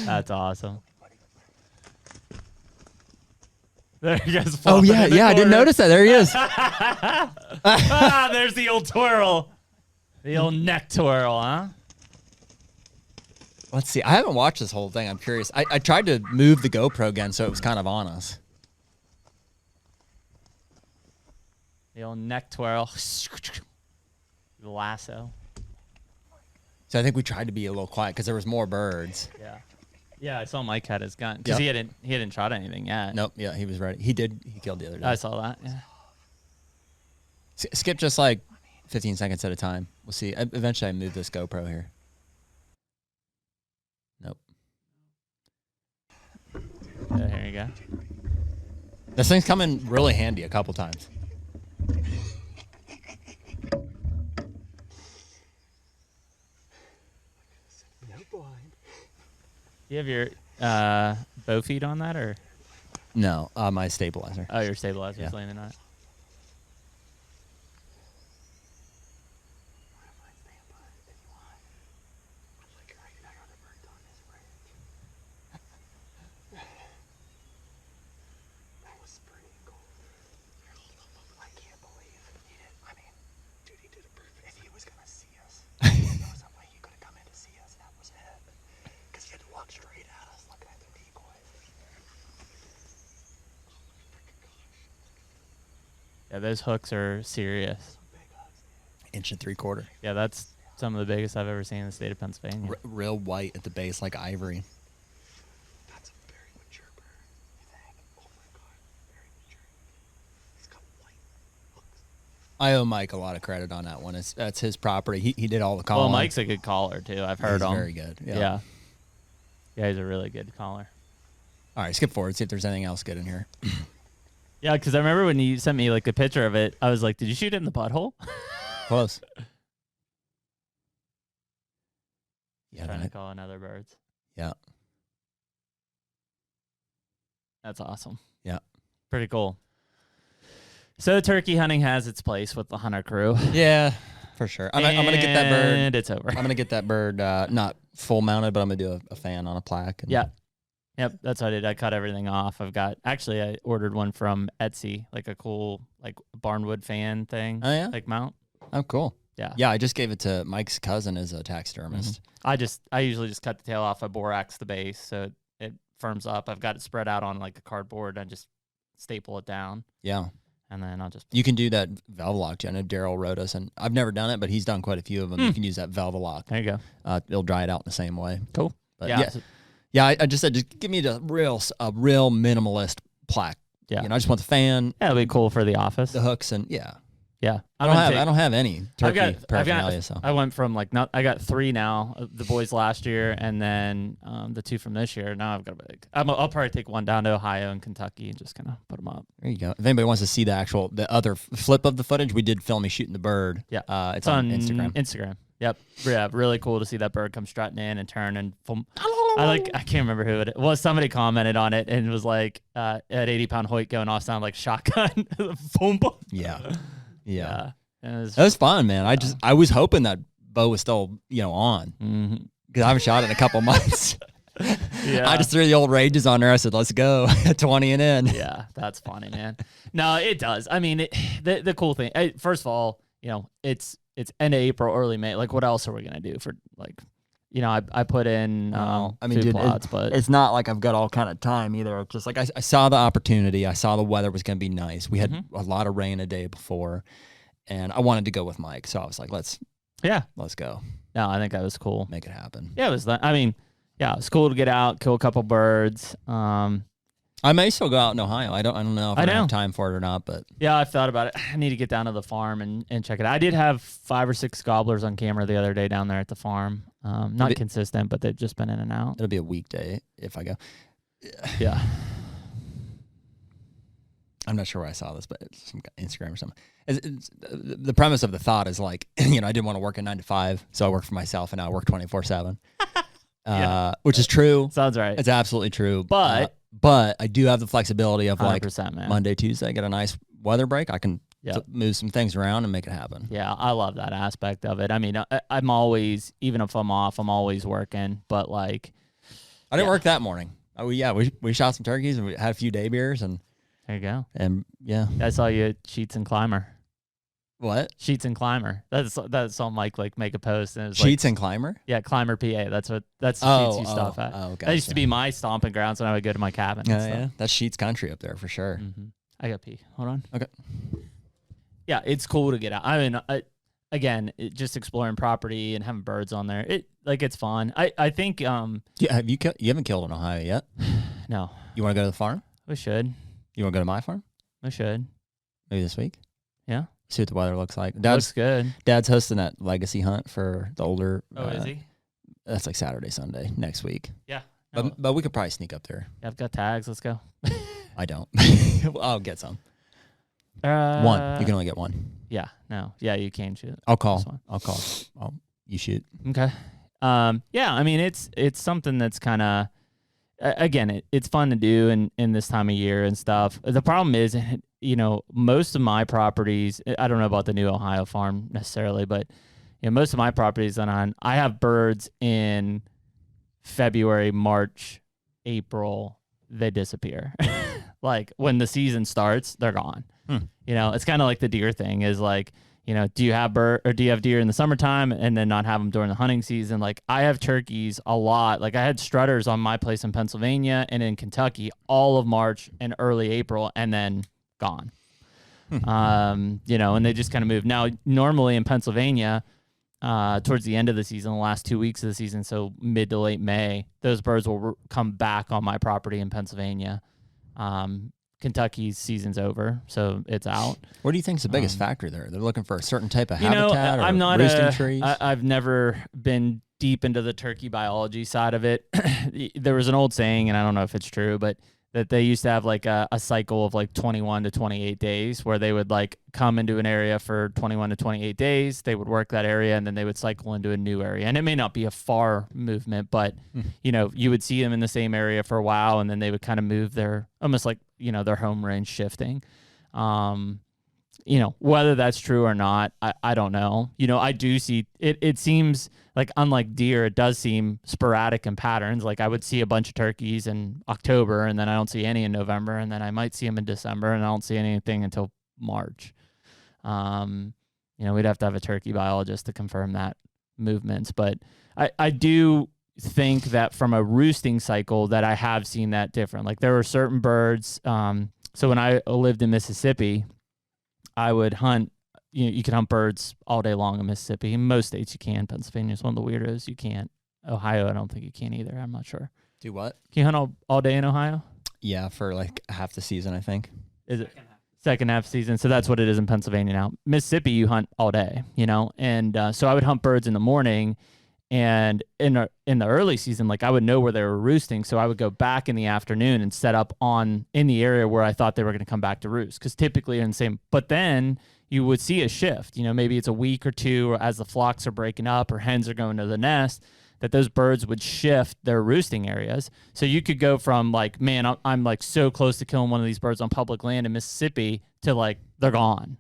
That's awesome. There he goes. Oh yeah, yeah. I didn't notice that. There he is. There's the old twirl. The old neck twirl, huh? Let's see. I haven't watched this whole thing. I'm curious. I tried to move the GoPro again, so it was kind of on us. The old neck twirl. The lasso. So I think we tried to be a little quiet because there was more birds. Yeah. Yeah, I saw Mike had his gun because he hadn't shot anything yet. Nope. Yeah, he was ready. He killed the other day. I saw that. Yeah. Skip just like 15 seconds at a time. We'll see. Eventually, I move this GoPro here. Nope. Yeah, here you go. This thing's come in really handy a couple times. Do you have your bow feed on that or? No, my stabilizer. Oh, your stabilizer's Yeah. landing on it. Yeah, those hooks are serious. 1 3/4 inch. Yeah, that's some of the biggest I've ever seen in the state of Pennsylvania. Real white at the base, like ivory. That's a very mature bird. You think? Oh my god, very mature. He's got white hooks. I owe Mike a lot of credit on that one. That's his property. He did all the calling. Well, Mike's a good caller too. I've heard He's him. very good. Yeah. Yeah. Yeah, he's a really good caller. All right, skip forward. See if there's anything else good in here. Yeah, because I remember when you sent me like a picture of it, I was like, "Did you shoot it in the butthole?" Close. Yeah. Trying to call in other birds. Yeah. That's awesome. Yeah. Pretty cool. So turkey hunting has its place with the Hunter crew. Yeah, for sure. I'm gonna get that bird. And it's over. I'm gonna get that bird not full mounted, but I'm gonna do a fan on a plaque. And Yeah. Yep, that's what I did. I cut everything off. I ordered one from Etsy, like a cool like barnwood fan thing. Oh yeah. Like mount. Oh cool. Yeah. Yeah, I just gave it to Mike's cousin as a taxidermist. I usually just cut the tail off. I borax the base so it firms up. I've got it spread out on like a cardboard. I just staple it down. Yeah. And then I'll just... You can do that Velvelock. I know Daryl wrote us, and I've never done it, but he's done quite a few of them. You can use that Velvelock. There you go. It'll dry it out in the same way. Cool. But Yeah. I just said, just give me a real minimalist plaque. Yeah. You know, I just want the fan, Yeah, it'll be cool for the office. the hooks, and yeah. Yeah. I don't have any turkey paraphernalia. So I went from like I got 3 now, the boys last year, and then the 2 from this year. Now I've got I'll probably take one down to Ohio and Kentucky and just kind of put them up. there you go. If anybody wants to see the other flip of the footage, we did film me shooting the bird. Yeah. It's on Instagram. Yep. Yeah, really cool to see that bird come strutting in and turn and I can't remember who it was. Somebody commented on it and it was like at 80-pound Hoyt going off sounded like shotgun. Boom, boom. Yeah. Yeah. It That was fun, man. I was hoping that bow was still, on. Because I haven't shot it in a couple months. Yeah. I just threw the old rages on there. I said, let's go. 20 and in. Yeah, that's funny, man. No, it does. I mean, the cool thing, first of all, it's end of April, early May. Like, what else are we going to do for, like, I put in food plots, but it's not like I've got all kind of time either. It's just like I saw the opportunity. I saw the weather was going to be nice. We had a lot of rain a day before, and I wanted to go with Mike. So I was like, let's go. No, I think that was cool. Make it happen. Yeah, it was. It was cool to get out, kill a couple birds. I may still go out in Ohio. I don't know if I have time for it or not, but yeah, I've thought about it. I need to get down to the farm and check it out. I did have 5 or 6 gobblers on camera the other day down there at the farm. Not consistent, but they've just been in and out. It'll be a weekday if I go. Yeah. I'm not sure where I saw this, but it's some Instagram or something. The premise of the thought is like, I didn't want to work a 9 to 5, so I work for myself, and now I work 24/7. Which is true. Sounds right. It's absolutely true. But I do have the flexibility of like man. Monday, Tuesday, get a nice weather break. I can move some things around and make it happen. Yeah, I love that aspect of it. I mean, I'm always, even if I'm off, I'm always working. But like, I didn't work that morning. We shot some turkeys and we had a few day beers and there you go. And yeah, I saw you at Sheets and Climber. What? Sheets and Climber. That's all Mike like make a post and it was Sheets and Climber. Yeah, Climber PA. That's the Sheets you stop at. Oh, gotcha. That used to be my stomping grounds when I would go to my cabin. Yeah, that's Sheets country up there for sure. I got pee. Hold on. Okay. Yeah, it's cool to get out. I mean, again, just exploring property and having birds on there. It's fun. I think. Yeah, you haven't killed in Ohio yet? No. You want to go to the farm? We should. You want to go to my farm? We should. Maybe this week. Yeah. See what the weather looks like. Looks good. Dad's hosting that legacy hunt for the older. Oh, is he? That's like Saturday, Sunday next week. Yeah. But we could probably sneak up there. Yeah, I've got tags. Let's go. I don't. I'll get some. One. You can only get one. Yeah. No. Yeah, you can shoot. I'll call. You shoot. Okay. Yeah. I mean, it's something that's kind of. Again, it's fun to do in this time of year and stuff. The problem is, most of my properties, I don't know about the new Ohio farm necessarily, but most of my properties I have birds in February, March, April, they disappear. Like when the season starts, they're gone. It's kind of like the deer thing is like, do you have deer in the summertime and then not have them during the hunting season? Like I have turkeys a lot. Like I had strutters on my place in Pennsylvania and in Kentucky all of March and early April and then gone. And they just kind of moved. Now, normally in Pennsylvania, towards the end of the season, the last 2 weeks of the season, so mid to late May, those birds will come back on my property in Pennsylvania. Kentucky's season's over, so it's out. What do you think is the biggest factor there? They're looking for a certain type of habitat I'm not roosting trees? I've never been deep into the turkey biology side of it. There was an old saying, and I don't know if it's true, but that they used to have like a cycle of like 21 to 28 days where they would like come into an area for 21 to 28 days. They would work that area and then they would cycle into a new area. And it may not be a far movement, but you know, you would see them in the same area for a while and then they would kind of move their, almost like, you know, their home range shifting. You know, whether that's true or not, I don't know. You know, I do see it. It seems like, unlike deer, it does seem sporadic in patterns. Like I would see a bunch of turkeys in October and then I don't see any in November, and then I might see them in December and I don't see anything until March. You know, we'd have to have a turkey biologist to confirm that movements, but I do think that from a roosting cycle that I have seen that different. Like there were certain birds. So when I lived in Mississippi, I would hunt, you know, you can hunt birds all day long in Mississippi. In most states you can. Pennsylvania is one of the weirdos. You can't. Ohio, I don't think you can either. I'm not sure. Do what? Can you hunt all day in Ohio? Yeah, for like half the season, I think. Is it second half season? So that's what it is in Pennsylvania now. Mississippi, you hunt all day, you know? And so I would hunt birds in the morning, and in the early season, like I would know where they were roosting. So I would go back in the afternoon and set up in the area where I thought they were going to come back to roost. Cause typically in the same, but then you would see a shift, you know, maybe it's a week or two, or as the flocks are breaking up or hens are going to the nest, that those birds would shift their roosting areas. So you could go from like, man, I'm like so close to killing one of these birds on public land in Mississippi to like, they're gone.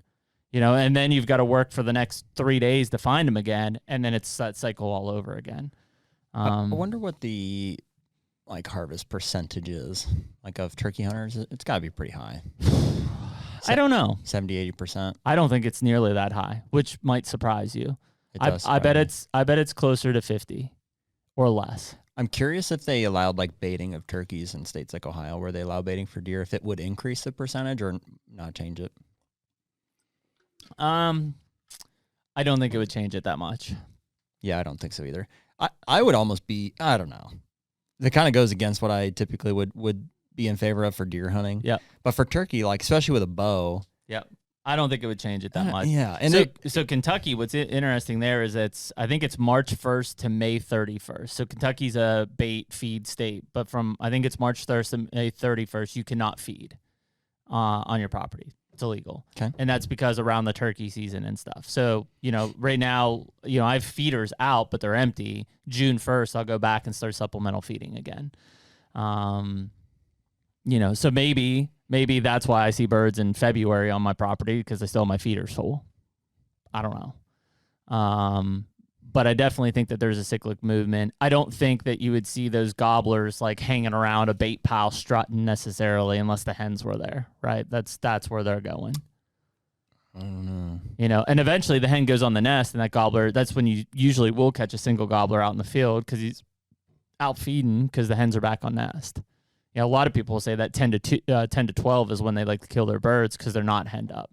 You know, and then you've got to work for the next 3 days to find them again, and then it's that cycle all over again. I wonder what the like harvest percentage is, like of turkey hunters. It's got to be pretty high. I don't know. 70-80%. I don't think it's nearly that high, which might surprise you. I bet it's closer to 50 or less. I'm curious if they allowed like baiting of turkeys in states like Ohio, where they allow baiting for deer, if it would increase the percentage or not change it. I don't think it would change it that much. Yeah, I don't think so either. I would almost be, I don't know. That kind of goes against what I typically would be in favor of for deer hunting. Yeah. But for turkey, like especially with a bow. Yeah. I don't think it would change it that much. Yeah. And so Kentucky, what's interesting there is I think it's March 1st to May 31st. So Kentucky's a bait feed state, but I think it's March 1st to May 31st, you cannot feed on your property. It's illegal. Okay. And that's because around the turkey season and stuff. So, you know, right now, you know, I have feeders out, but they're empty. June 1st, I'll go back and start supplemental feeding again. You know, so maybe that's why I see birds in February on my property, because I still have my feeders full. I don't know. But I definitely think that there's a cyclic movement. I don't think that you would see those gobblers like hanging around a bait pile strutting necessarily, unless the hens were there, right? That's where they're going. I don't know. You know, and eventually the hen goes on the nest, and that gobbler, that's when you usually will catch a single gobbler out in the field, because he's out feeding because the hens are back on nest. You know, a lot of people will say that 10 to 12 is when they like to kill their birds because they're not henned up.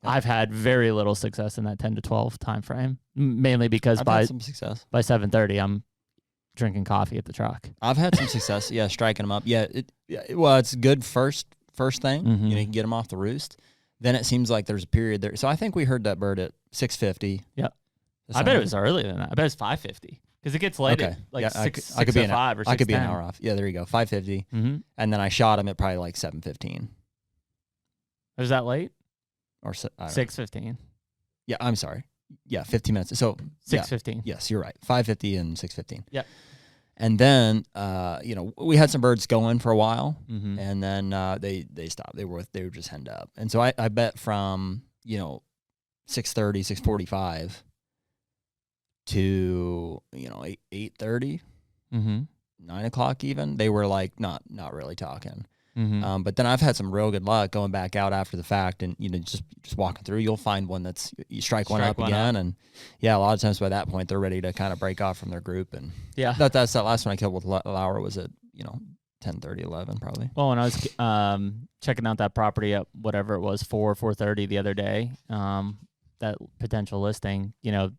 I've had very little success in that 10 to 12 time frame, mainly because I've had some success. By 7:30, I'm drinking coffee at the truck. I've had some success, yeah, striking them up. Yeah, well, it's good first thing. Mm-hmm. You know, you can get them off the roost. Then it seems like there's a period there. So I think we heard that bird at 6:50. Yep. I bet it was earlier than that. I bet it's 5:50 because it gets light at like 6:05 or 6:10. I could be an hour off. Yeah, there you go, 5:50. Mm-hmm. And then I shot him at probably like 7:15. Was that late? Or 6:15. Yeah, I'm sorry. Yeah, 15 minutes. So 6:15. Yeah, yes, you're right. 5:50 and 6:15. Yeah. And then, you know, we had some birds going for a while, mm-hmm. and then they stopped. They were just henned up. And so I bet from, you know, 6:30, 6:45 to, you know, 8:30, mm-hmm. 9 o'clock even, they were like not really talking. Mm-hmm. But then I've had some real good luck going back out after the fact, and you know, just walking through, you'll find one you strike one up again, and yeah, a lot of times by that point they're ready to kind of break off from their group, and yeah, that's that last one I killed with Lauer was at 10:30, 11 probably. Well, when I was checking out that property at whatever it was 4:30 the other day, that potential listing, you know,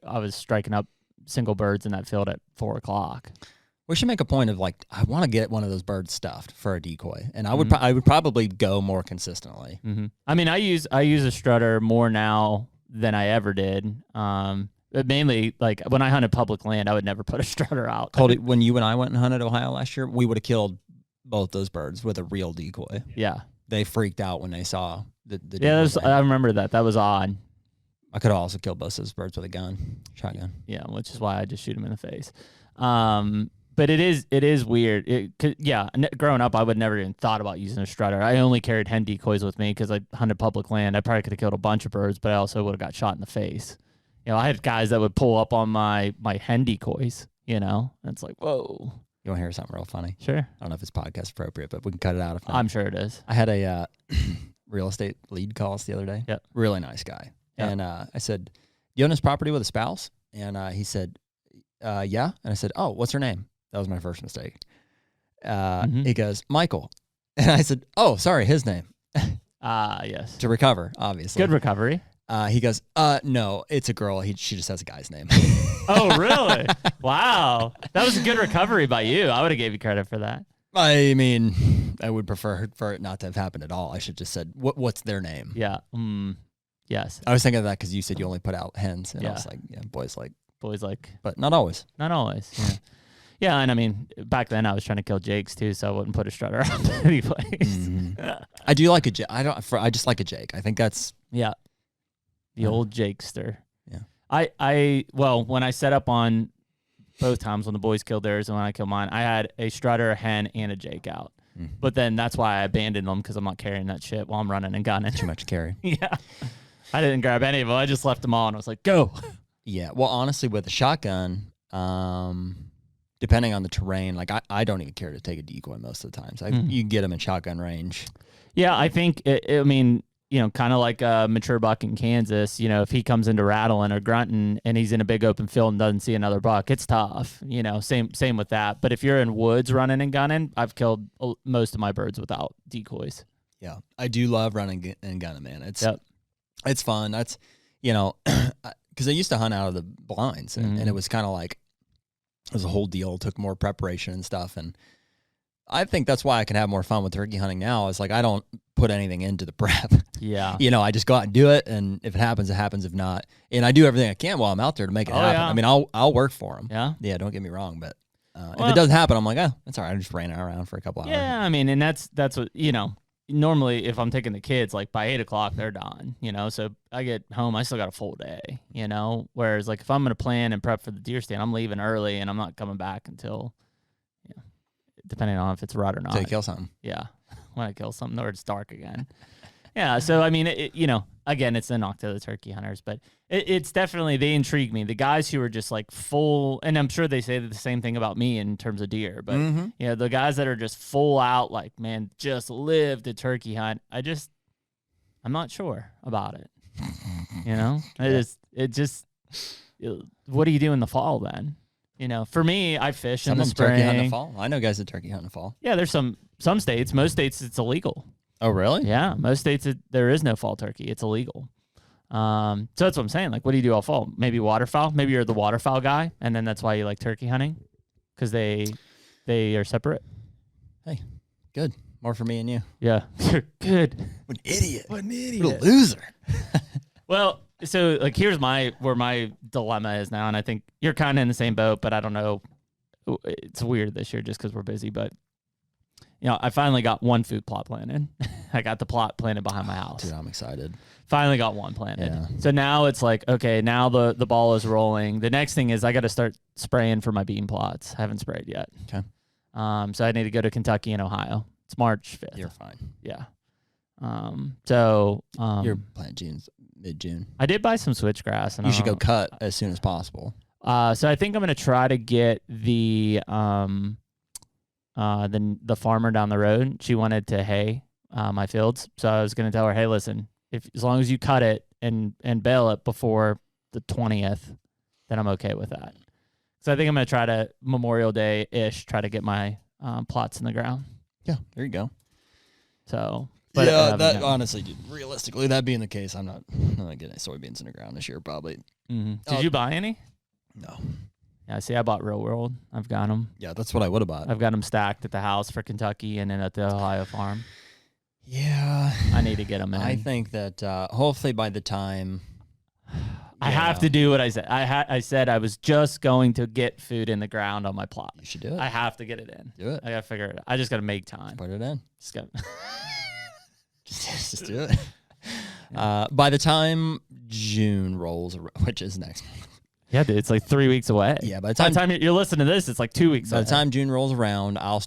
I was striking up single birds in that field at 4 o'clock. We should make a point of like, I want to get one of those birds stuffed for a decoy, and I would I would probably go more consistently. Mm-hmm. I mean, I use a strutter more now than I ever did. But mainly, like when I hunted public land, I would never put a strutter out. Cody, when you and I went and hunted Ohio last year, we would have killed both those birds with a real decoy. Yeah. They freaked out when they saw the Yeah, decoy. I remember that. That was odd. I could have also killed both those birds with a gun, shotgun. Yeah, which is why I just shoot them in the face. But it is weird. Growing up, I would never even thought about using a strutter. I only carried hen decoys with me because I hunted public land. I probably could have killed a bunch of birds, but I also would have got shot in the face. You know, I had guys that would pull up on my hen decoys, you know, and it's like, whoa. You want to hear something real funny? Sure. I don't know if it's podcast appropriate, but we can cut it out if not. I'm sure it is. I had a real estate lead call us the other day. Yep. Really nice guy. Yep. And I said, "Do you own this property with a spouse?" And he said, "Yeah." And I said, "Oh, what's her name?" That was my first mistake. He goes, "Michael." And I said, "Oh, sorry, his name." Yes. To recover, obviously. Good recovery. He goes, "No, it's a girl. She just has a guy's name." Oh, really? Wow. That was a good recovery by you. I would have gave you credit for that. I mean, I would prefer for it not to have happened at all. I should just said, "What's their name?" Yeah. Yes. I was thinking of that because you said you only put out hens, and I Yeah. was like, "Yeah, boys like," Boys like, but not always. not always. Yeah. Yeah, and I mean, back then I was trying to kill jakes too, so I wouldn't put a strutter up anyways. I do like a Jake. I just like a Jake. I think that's Yeah. The old Jakester. Yeah. Well, when I set up on both times when the boys killed theirs and when I killed mine, I had a strutter, a hen, and a Jake out. But then that's why I abandoned them because I'm not carrying that shit while I'm running and gunning. too much to carry. Yeah. I didn't grab any of them. I just left them all and I was like, go. Yeah. Well, honestly, with a shotgun, depending on the terrain, like I don't even care to take a decoy most of the times. You can get them in shotgun range. Yeah, I think, I mean, you know, kind of like a mature buck in Kansas, you know, if he comes into rattling or grunting and he's in a big open field and doesn't see another buck, it's tough, you know, same with that. But if you're in woods running and gunning, I've killed most of my birds without decoys. Yeah. I do love running and gunning, man. It's fun. That's, you know, because I used to hunt out of the blinds and it was kind of like, it was a whole deal. It took more preparation and stuff. And I think that's why I can have more fun with turkey hunting now. Is like I don't put anything into the prep. Yeah. You know, I just go out and do it, and if it happens, it happens. If not, and I do everything I can while I'm out there to make it happen. Yeah. I mean, I'll work for them. Yeah. Yeah, don't get me wrong, but if it doesn't happen, I'm like, oh, that's all right. I just ran around for a couple hours. Yeah, I mean, and that's what, you know, normally if I'm taking the kids, like by 8 o'clock, they're done, you know, so I get home, I still got a full day, you know, whereas like if I'm going to plan and prep for the deer stand, I'm leaving early and I'm not coming back until, you know, depending on if it's rut or not. So you kill something. Yeah. When I kill something or it's dark again. Yeah. So, I mean, you know, again, it's a knock to the turkey hunters, but it's definitely, they intrigue me. The guys who are just like full, and I'm sure they say the same thing about me in terms of deer, but you know, the guys that are just full out, like, man, just live the turkey hunt. I'm not sure about it. You know, what do you do in the fall then? You know, for me, I fish in the spring. Turkey hunt in the fall. I know guys that turkey hunt in the fall. Yeah, there's some states. Most states it's illegal. Oh, really? Yeah, most states there is no fall turkey. It's illegal. So that's what I'm saying. Like, what do you do all fall? Maybe waterfowl. Maybe you're the waterfowl guy, and then that's why you like turkey hunting, because they are separate. Hey, good. More for me and you. Yeah, good. What an idiot. What an idiot. What a loser. Well, so like here's where my dilemma is now, and I think you're kind of in the same boat, but I don't know. It's weird this year just because we're busy, but you know, I finally got one food plot planted. I got the plot planted behind my house. Dude, I'm excited. Finally got one planted. Yeah. So now it's like, okay, now the ball is rolling. The next thing is I got to start spraying for my bean plots. I haven't sprayed yet. Okay. So I need to go to Kentucky and Ohio. It's March 5th. You're fine. Yeah. You're planting mid-June. I did buy some switchgrass, and You should go cut as soon as possible. So I think I'm gonna try to get the farmer down the road. She wanted to hay my fields, so I was gonna tell her, hey, listen, as long as you cut it and bale it before the 20th, then I'm okay with that. So I think I'm gonna try to Memorial Day-ish try to get my plots in the ground. Yeah, there you go. So, but yeah, that honestly, dude, realistically, that being the case, I'm not getting soybeans in the ground this year, probably. Did you buy any? No. Yeah, see, I bought Real World. I've got them. Yeah, that's what I would have bought. I've got them stacked at the house for Kentucky and then at the Ohio farm. Yeah. I need to get them in. I think that hopefully by the time, I have to do what I said. I said I was just going to get food in the ground on my plot. You should do it. I have to get it in. Do it. I gotta figure it out. I just gotta make time. Put it in. Just gotta Just do it. By the time June rolls, which is next month. Yeah, dude, it's like 3 weeks away. Yeah, by the time you're listening to this, it's like 2 weeks away. By the time June rolls around, I'll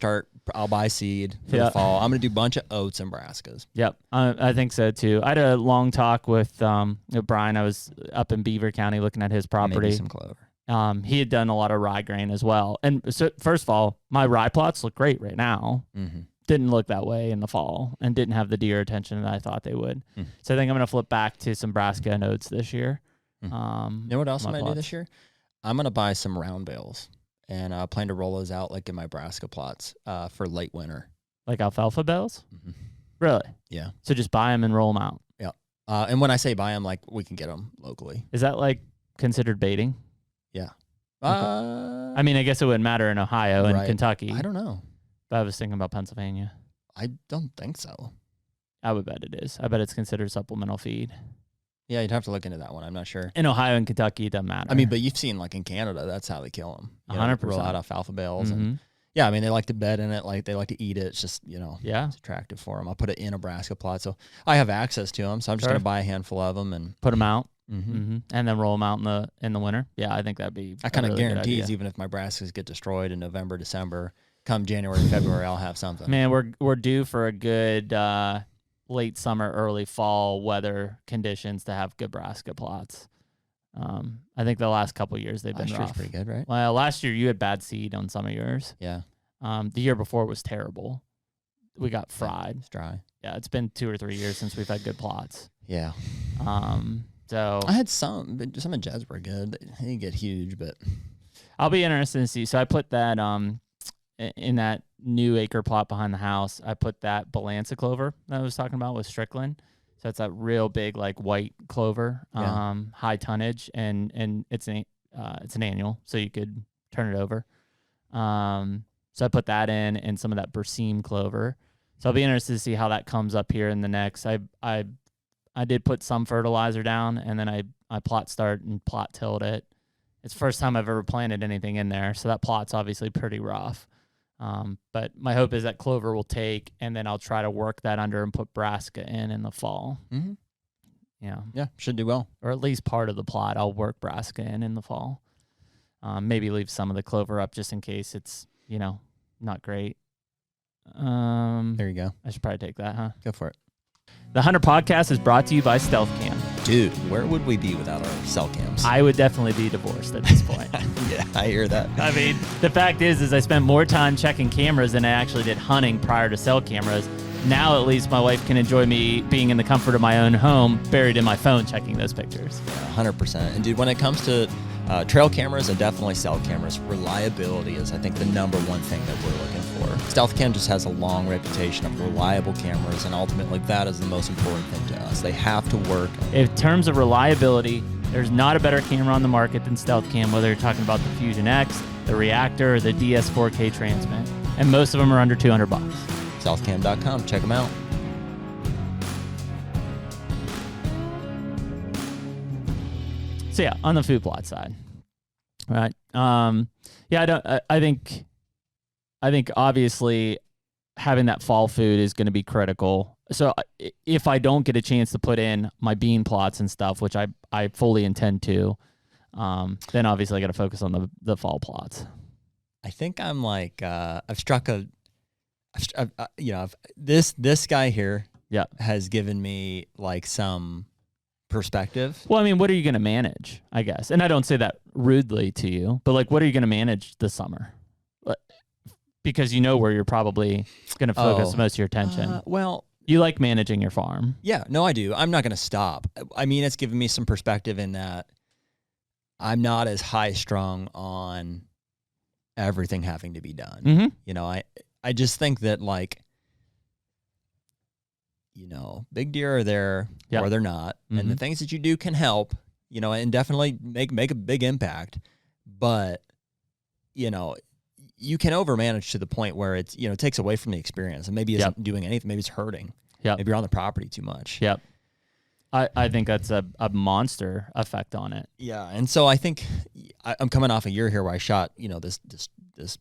buy seed for the fall. I'm going to do a bunch of oats and brassicas. Yep, I think so too. I had a long talk with Brian. I was up in Beaver County looking at his property. Maybe some clover. He had done a lot of rye grain as well. And so, first of all, my rye plots look great right now. Mm-hmm. Didn't look that way in the fall and didn't have the deer attention that I thought they would. Mm. So I think I'm going to flip back to some brassica and oats this year. You know what else I'm going to do this year? I'm going to buy some round bales and plan to roll those out like in my brassica plots for late winter. Like alfalfa bales? Mm-hmm. Really? Yeah. So just buy them and roll them out? Yeah. And when I say buy them, like we can get them locally. Is that like considered baiting? Yeah. Okay. I mean, I guess it wouldn't matter in Ohio and Kentucky. I don't know. But I was thinking about Pennsylvania. I don't think so. I would bet it is. I bet it's considered supplemental feed. Yeah, you'd have to look into that one. I'm not sure. In Ohio and Kentucky, it doesn't matter. I mean, but you've seen like in Canada, that's how they kill them. 100%. Roll out alfalfa bales. And yeah, I mean, they like to bed in it. Like they like to eat it. It's just, it's attractive for them. I'll put it in a brassica plot. So I have access to them. So I'm just going to buy a handful of them and put them out. Mm-hmm. And then roll them out in the winter. Yeah, I think that'd be. I kind of guarantees even if my brassicas get destroyed in November, December, come January, February, I'll have something. Man, we're due for a good late summer, early fall weather conditions to have good brassica plots. I think the last couple of years they've been rough. Last year's pretty good, right? Well, last year you had bad seed on some of yours. Yeah. The year before was terrible. We got fried. It's dry. Yeah, it's been 2 or 3 years since we've had good plots. Yeah. So I had some of Jed's were good. They didn't get huge, but I'll be interested to see. So I put that in that new acre plot behind the house. I put that balanza clover that I was talking about with Strickland. So it's that real big like white clover, high tonnage, and it's an annual, so you could turn it over. So I put that in and some of that Berseem clover. So I'll be interested to see how that comes up here in the next. I did put some fertilizer down, and then I plot started and plot tilled it. It's the first time I've ever planted anything in there, so that plot's obviously pretty rough. But my hope is that clover will take, and then I'll try to work that under and put brassica in the fall. Mm-hmm. Yeah, should do well. Or at least part of the plot, I'll work brassica in the fall. Maybe leave some of the clover up just in case it's not great. There you go. I should probably take that, huh? Go for it. The HUNTR Podcast is brought to you by Stealth Cam. Dude, where would we be without our cell cams? I would definitely be divorced at this point. Yeah, I hear that. I mean, the fact is I spent more time checking cameras than I actually did hunting prior to cell cameras. Now, at least, my wife can enjoy me being in the comfort of my own home, buried in my phone, checking those pictures. Yeah, 100%. And dude, when it comes to trail cameras and definitely cell cameras, reliability is, I think, the number one thing that we're looking for. Stealth Cam just has a long reputation of reliable cameras, and ultimately that is the most important thing to us. They have to work. In terms of reliability, there's not a better camera on the market than Stealth Cam, whether you're talking about the Fusion X, the Reactor, or the DS4K Transmit. And most of them are under $200. Stealthcam.com. Check them out. So yeah, on the food plot side, right? I think obviously having that fall food is going to be critical. So if I don't get a chance to put in my bean plots and stuff, which I fully intend to, then obviously I got to focus on the fall plots. I think I'm like this guy here has given me like some perspective. Well, I mean, what are you going to manage, I guess? And I don't say that rudely to you, but like, what are you going to manage this summer? Because where you're probably going to focus most of your attention. Well, you like managing your farm. Yeah, no, I do. I'm not going to stop. I mean, it's given me some perspective in that I'm not as high strung on everything having to be done. Mm-hmm. I just think that big deer are there or they're not. Mm-hmm. And the things that you do can help, and definitely make a big impact. But, you can overmanage to the point where it's, it takes away from the experience and maybe isn't doing anything. Maybe it's hurting. Yep. Maybe you're on the property too much. Yep. I think that's a monster effect on it. Yeah, and so I think I'm coming off a year here where I shot, this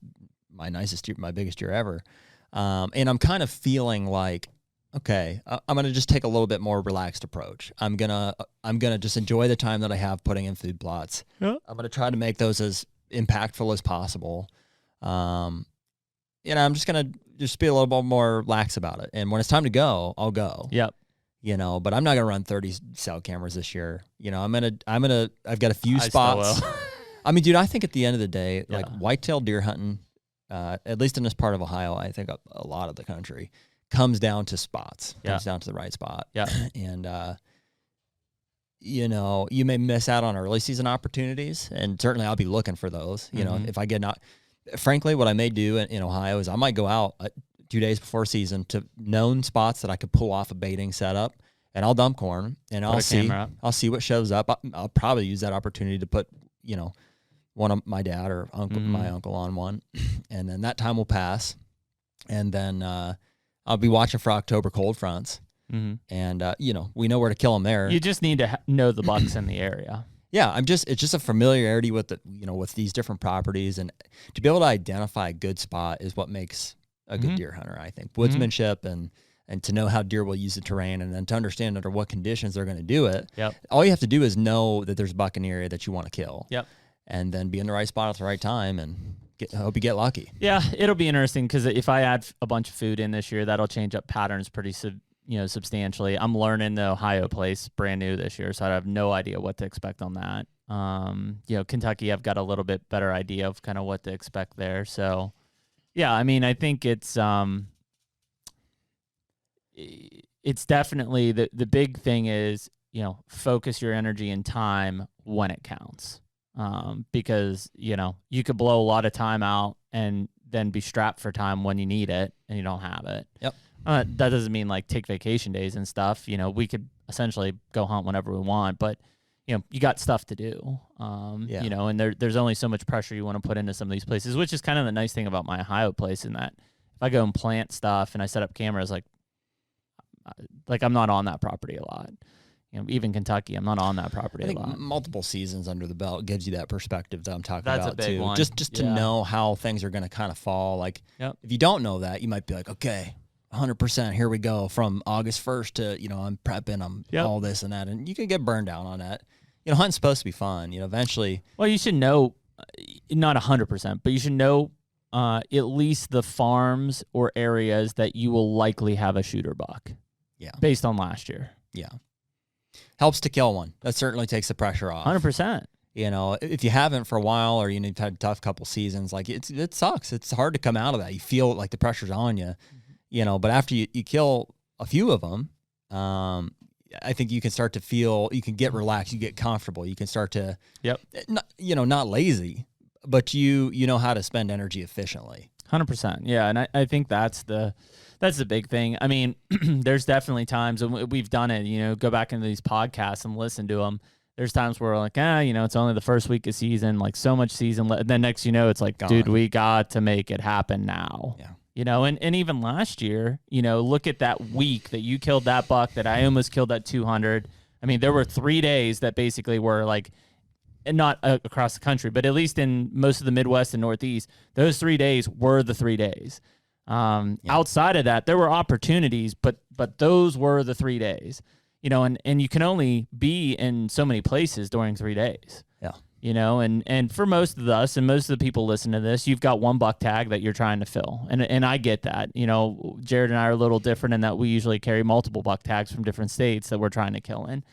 my nicest year, my biggest year ever, and I'm kind of feeling like, okay, I'm gonna just take a little bit more relaxed approach. I'm gonna just enjoy the time that I have putting in food plots. Yeah. I'm gonna try to make those as impactful as possible. I'm just gonna just be a little bit more lax about it. And when it's time to go, I'll go. Yep. But I'm not gonna run 30 cell cameras this year. I've got a few spots. Still will. I mean, dude, I think at the end of the day, Yeah. like whitetail deer hunting, at least in this part of Ohio, I think a lot of the country comes down to spots. Yeah. Comes down to the right spot. Yeah. And you may miss out on early season opportunities, and certainly I'll be looking for those. If I get not, frankly, what I may do in Ohio is I might go out 2 days before season to known spots that I could pull off a baiting setup, and I'll dump corn, and I'll see what shows up. I'll probably use that opportunity to put, one of my dad or my uncle on one, and then that time will pass, and then I'll be watching for October cold fronts, and we know where to kill them there. You just need to know the bucks in the area. Yeah, it's just a familiarity with with these different properties, and to be able to identify a good spot is what makes a good deer hunter, I think. Woodsmanship and to know how deer will use the terrain, and then to understand under what conditions they're going to do it. Yep. All you have to do is know that there's a buck in the area that you want to kill. Yep. And then be in the right spot at the right time, and hope you get lucky. Yeah, it'll be interesting because if I add a bunch of food in this year, that'll change up patterns pretty substantially. I'm learning the Ohio place brand new this year, so I have no idea what to expect on that. Kentucky, I've got a little bit better idea of kind of what to expect there. So, yeah, I mean, I think it's definitely the big thing is, focus your energy and time when it counts. Because, you could blow a lot of time out and then be strapped for time when you need it and you don't have it. Yep. That doesn't mean like take vacation days and stuff. We could essentially go hunt whenever we want, but you got stuff to do. And there's only so much pressure you want to put into some of these places, which is kind of the nice thing about my Ohio place, in that if I go and plant stuff and I set up cameras, like I'm not on that property a lot. Even Kentucky, I'm not on that property I think a lot. multiple seasons under the belt gives you that perspective that I'm talking That's about a big too. one. Just to know how things are going to kind of fall. Like, if you don't know that, you might be like, okay, 100%, here we go from August 1st to, I'm prepping, I'm all this and that. And you can get burned down on that. Hunting's supposed to be fun, eventually. Well, you should know, not 100%, but you should know at least the farms or areas that you will likely have a shooter buck. Yeah. Based on last year. Yeah. Helps to kill one. That certainly takes the pressure off. 100%. If you haven't for a while, or you've had a tough couple seasons, like it sucks. It's hard to come out of that. You feel like the pressure's on you, but after you kill a few of them, I think you can start to feel, you can get relaxed, you get comfortable, you can start to, not lazy, but you know how to spend energy efficiently. 100%. Yeah. And I think that's the big thing. I mean, there's definitely times, and we've done it, go back into these podcasts and listen to them. There's times where we're like, it's only the first week of season, like so much season. And then next, it's like, gone. Dude, we got to make it happen now. Yeah. And even last year, look at that week that you killed that buck that I almost killed at 200. I mean, there were 3 days that basically were like, and not across the country, but at least in most of the Midwest and Northeast, those 3 days were the 3 days. Outside of that, there were opportunities, but those were the 3 days, and you can only be in so many places during 3 days. Yeah. And for most of us and most of the people listening to this, you've got one buck tag that you're trying to fill. And I get that. Jared and I are a little different in that we usually carry multiple buck tags from different states that we're trying to kill in.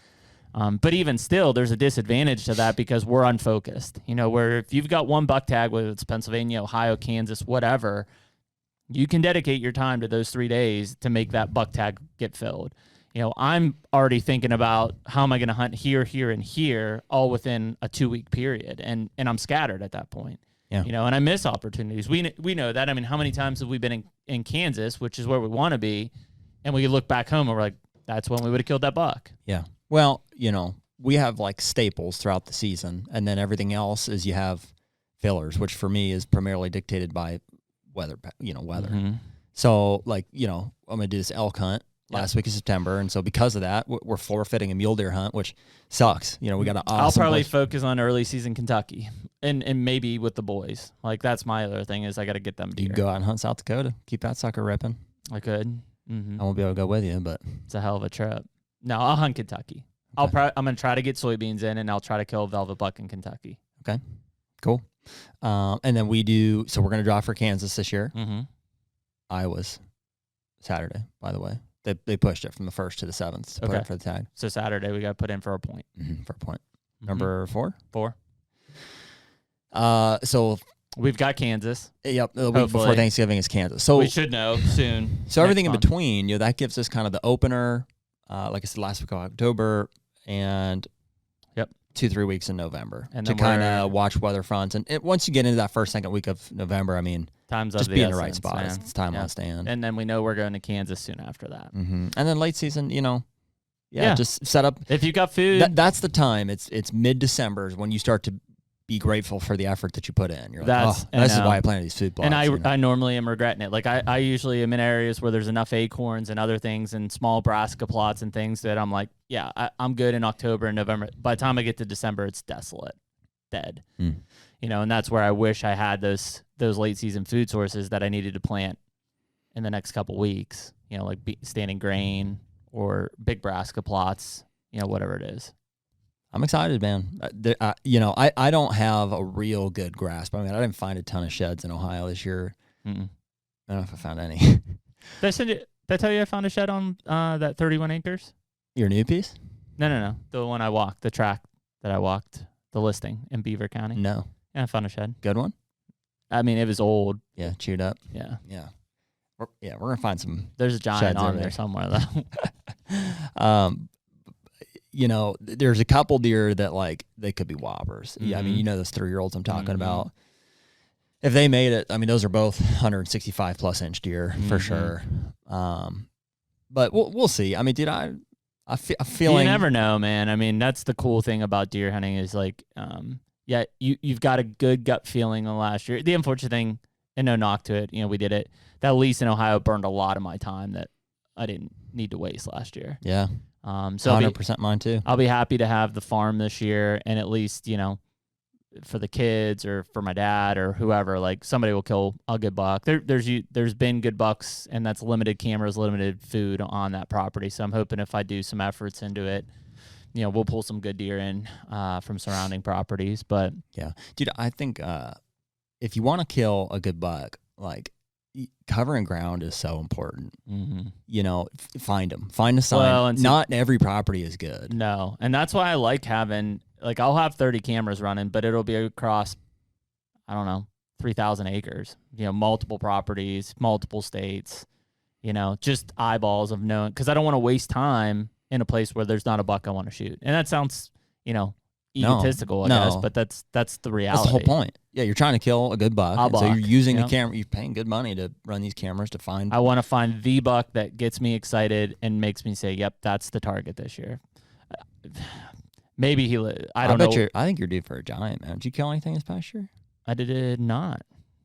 But even still, there's a disadvantage to that because we're unfocused. Where if you've got one buck tag, whether it's Pennsylvania, Ohio, Kansas, whatever, you can dedicate your time to those 3 days to make that buck tag get filled. I'm already thinking about how am I going to hunt here, here, and here all within a 2-week period. And I'm scattered at that point. Yeah. And I miss opportunities. We know that. I mean, how many times have we been in Kansas, which is where we want to be, and we look back home and we're like, that's when we would have killed that buck. Yeah. Well, we have like staples throughout the season, and then everything else is you have fillers, which for me is primarily dictated by weather. Mm-hmm. So like, I'm going to do this elk hunt. last week of September, and so because of that, we're forfeiting a mule deer hunt, which sucks. You know, we got an awesome I'll probably place. focus on early season Kentucky, and maybe with the boys. Like that's my other thing is I got to get them deer. You can go out and hunt South Dakota, keep that sucker ripping. I could. Mm-hmm. I won't be able to go with you, but It's a hell of a trip. No, I'll hunt Kentucky. Okay. I'm gonna try to get soybeans in, and I'll try to kill a velvet buck in Kentucky. okay, cool. And then we're going to draw for Kansas this year. Mm-hmm. Iowa's Saturday, by the way. They pushed it from the 1st to the 7th to put it for the tag. So Saturday we got to put in for a point. For a point. Mm-hmm. Number 4? 4. So We've got Kansas. yep, the week before Hopefully. Thanksgiving is Kansas. So We should know soon. So everything in Next month. between, that gives us kind of the opener, like I said, last week of October, and 2-3 weeks in November And to then kind we're- of watch weather fronts. And once you get into that first, second week of November, I mean, Time's of just the be in the right essence, spot. man. It's time Yeah. on stand. And then we know we're going to Kansas soon after that. And then late season, Yeah. just set up. If you got food, That's the time. It's mid-December is when you start to be grateful for the effort that you put in. You're like, this is why I planted these food plots. and I normally am regretting it. Like I usually am in areas where there's enough acorns and other things and small brassica plots and things that I'm like, yeah, I'm good in October and November. By the time I get to December, it's desolate, dead. And that's where I wish I had those late season food sources that I needed to plant in the next couple weeks. Like standing grain or big brassica plots. Whatever it is. I'm excited, man. I don't have a real good grasp. I mean, I didn't find a ton of sheds in Ohio this year. Mm-mm. I don't know if I found any. Did I tell you I found a shed on that 31 acres? Your new piece? No. The one I walked, the track that I walked, the listing in Beaver County. No. Yeah, I found a shed. Good one? I mean, it was old. Yeah, chewed up. Yeah. Yeah. We're going to find some. There's a giant sheds on over there there. somewhere, though. There's a couple deer that, like, they could be whoppers. Yeah, I mean, Mhm. those 3-year-olds I'm talking Mhm. about. If they made it, I mean, those are both 165-plus inch deer for Mhm. sure. But we'll see. I mean, dude, I'm feeling. You never know, man. I mean, that's the cool thing about deer hunting is, like, you've got a good gut feeling the last year. The unfortunate thing, and no knock to it, we did it. That lease in Ohio burned a lot of my time that I didn't need to waste last year. Yeah. So 100% mine too. I'll be happy to have the farm this year, and at least, for the kids or for my dad or whoever, like somebody will kill a good buck. There's been good bucks, and that's limited cameras, limited food on that property. So I'm hoping if I do some efforts into it, we'll pull some good deer in from surrounding properties. But Yeah. Dude, I think if you want to kill a good buck, like, covering ground is so important. Find them. Find a sign. Well, and not every property is good. no, and that's why I like having, like, I'll have 30 cameras running, but it'll be across, I don't know, 3,000 acres, multiple properties, multiple states, just eyeballs of knowing, because I don't want to waste time in a place where there's not a buck I want to shoot. And that sounds, egotistical, I guess, but that's the reality. That's the whole point. Yeah, you're trying to kill a good buck. A and so you're buck, using a yep. camera. You're paying good money to run these cameras to find. I want to find the buck that gets me excited and makes me say, yep, that's the target this year. Maybe I don't know. I think you're due for a giant, man. Did you kill anything this past year? I did not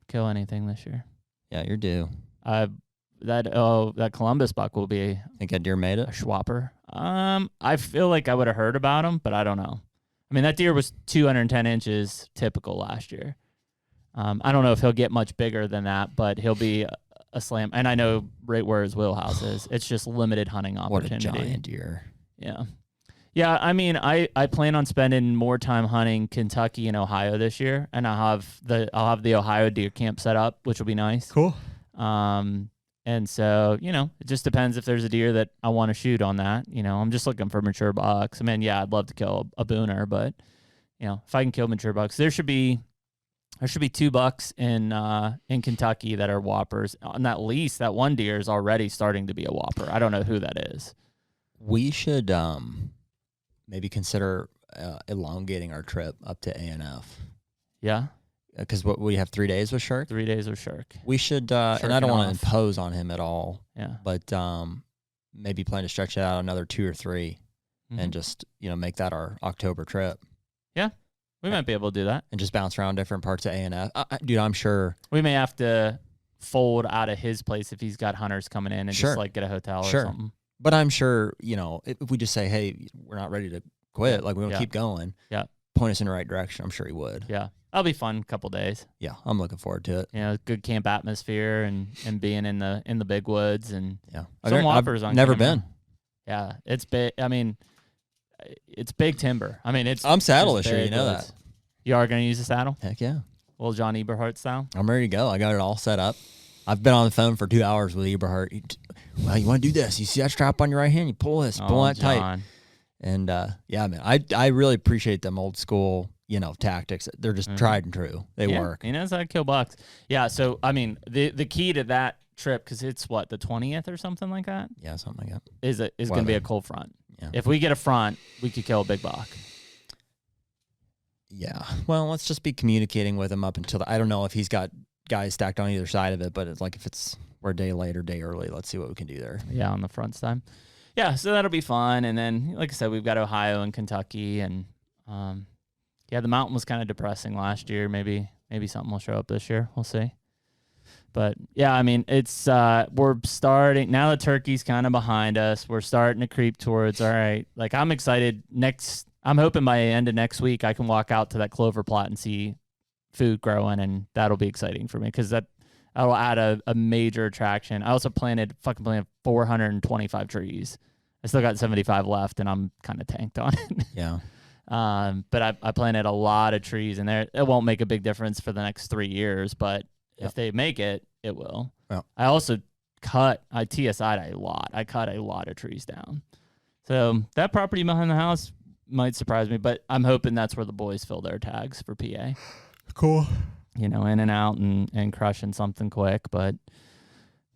kill anything this year. Yeah, you're due. That Columbus buck will be Think a deer made it? a Schwapper. I feel like I would have heard about him, but I don't know. I mean, that deer was 210 inches typical last year. I don't know if he'll get much bigger than that, but he'll be a slam. And I know right where his wheelhouse is. It's just limited hunting What a opportunity. giant deer. Yeah. Yeah, I mean, I plan on spending more time hunting Kentucky and Ohio this year, and I'll have the Ohio deer camp set up, which will be nice. Cool. And so, it just depends if there's a deer that I want to shoot on that. I'm just looking for mature bucks. I mean, yeah, I'd love to kill a booner, but if I can kill mature bucks, there should be 2 bucks in Kentucky that are whoppers. On that lease, that one deer is already starting to be a whopper. I don't know who that is. We should maybe consider elongating our trip up to A&F. Yeah, Because we have 3 days with Shirk. 3 days with Shirk. We should, and I don't Shirking want off. to impose on him at all, Yeah. but maybe plan to stretch it out another 2 or 3 and just, make that our October trip We might be able to do that. and just bounce around different parts of A&F. Dude, I'm sure. We may have to fold out of his place if he's got hunters coming in and Sure. just like get a hotel Sure. or something. But I'm sure, if we just say, hey, we're not ready to quit, like we want to keep going. Yeah. Point us in the right direction. I'm sure he would. Yeah. That'll be fun. Couple days. Yeah. I'm looking forward to it. Good camp atmosphere and being in the big woods and some whoppers on never camera. been. Yeah. It's big. I mean, it's big timber. I mean, I'm saddle just this year. big You know woods. that. You are going to use a saddle? Heck yeah. Little John Eberhart style? I'm ready to go. I got it all set up. I've been on the phone for 2 hours with Eberhart. Well, you want to do this. You see that strap on your right hand? You pull this. Pull that tight. And, man, I really appreciate them old school, tactics. They're just tried and true. They work. That's how to kill bucks. Yeah, so, I mean, the key to that trip, because it's, what, the 20th or something like that? Yeah, something like that. Is going to be a cold front. Yeah. If we get a front, we could kill a big buck. Yeah. Well, let's just be communicating with him up until I don't know if he's got guys stacked on either side of it, but it's like if we're a day late or day early, let's see what we can do there. Yeah, on the front side. Yeah, so that'll be fun. And then, like I said, we've got Ohio and Kentucky, and the mountain was kind of depressing last year. Maybe something will show up this year. We'll see. But yeah, I mean, it's we're starting now. The turkey's kind of behind us. We're starting to creep towards. All right, like I'm excited. I'm hoping by the end of next week I can walk out to that clover plot and see food growing, and that'll be exciting for me because that will add a major attraction. I also planted 425 trees. I still got 75 left, and I'm kind of tanked on it. Yeah. But I planted a lot of trees, and it won't make a big difference for the next 3 years, but if they make it, it will. Yeah. I also I TSI'd a lot. I cut a lot of trees down. So that property behind the house might surprise me, but I'm hoping that's where the boys fill their tags for PA. Cool. In and out and crushing something quick. But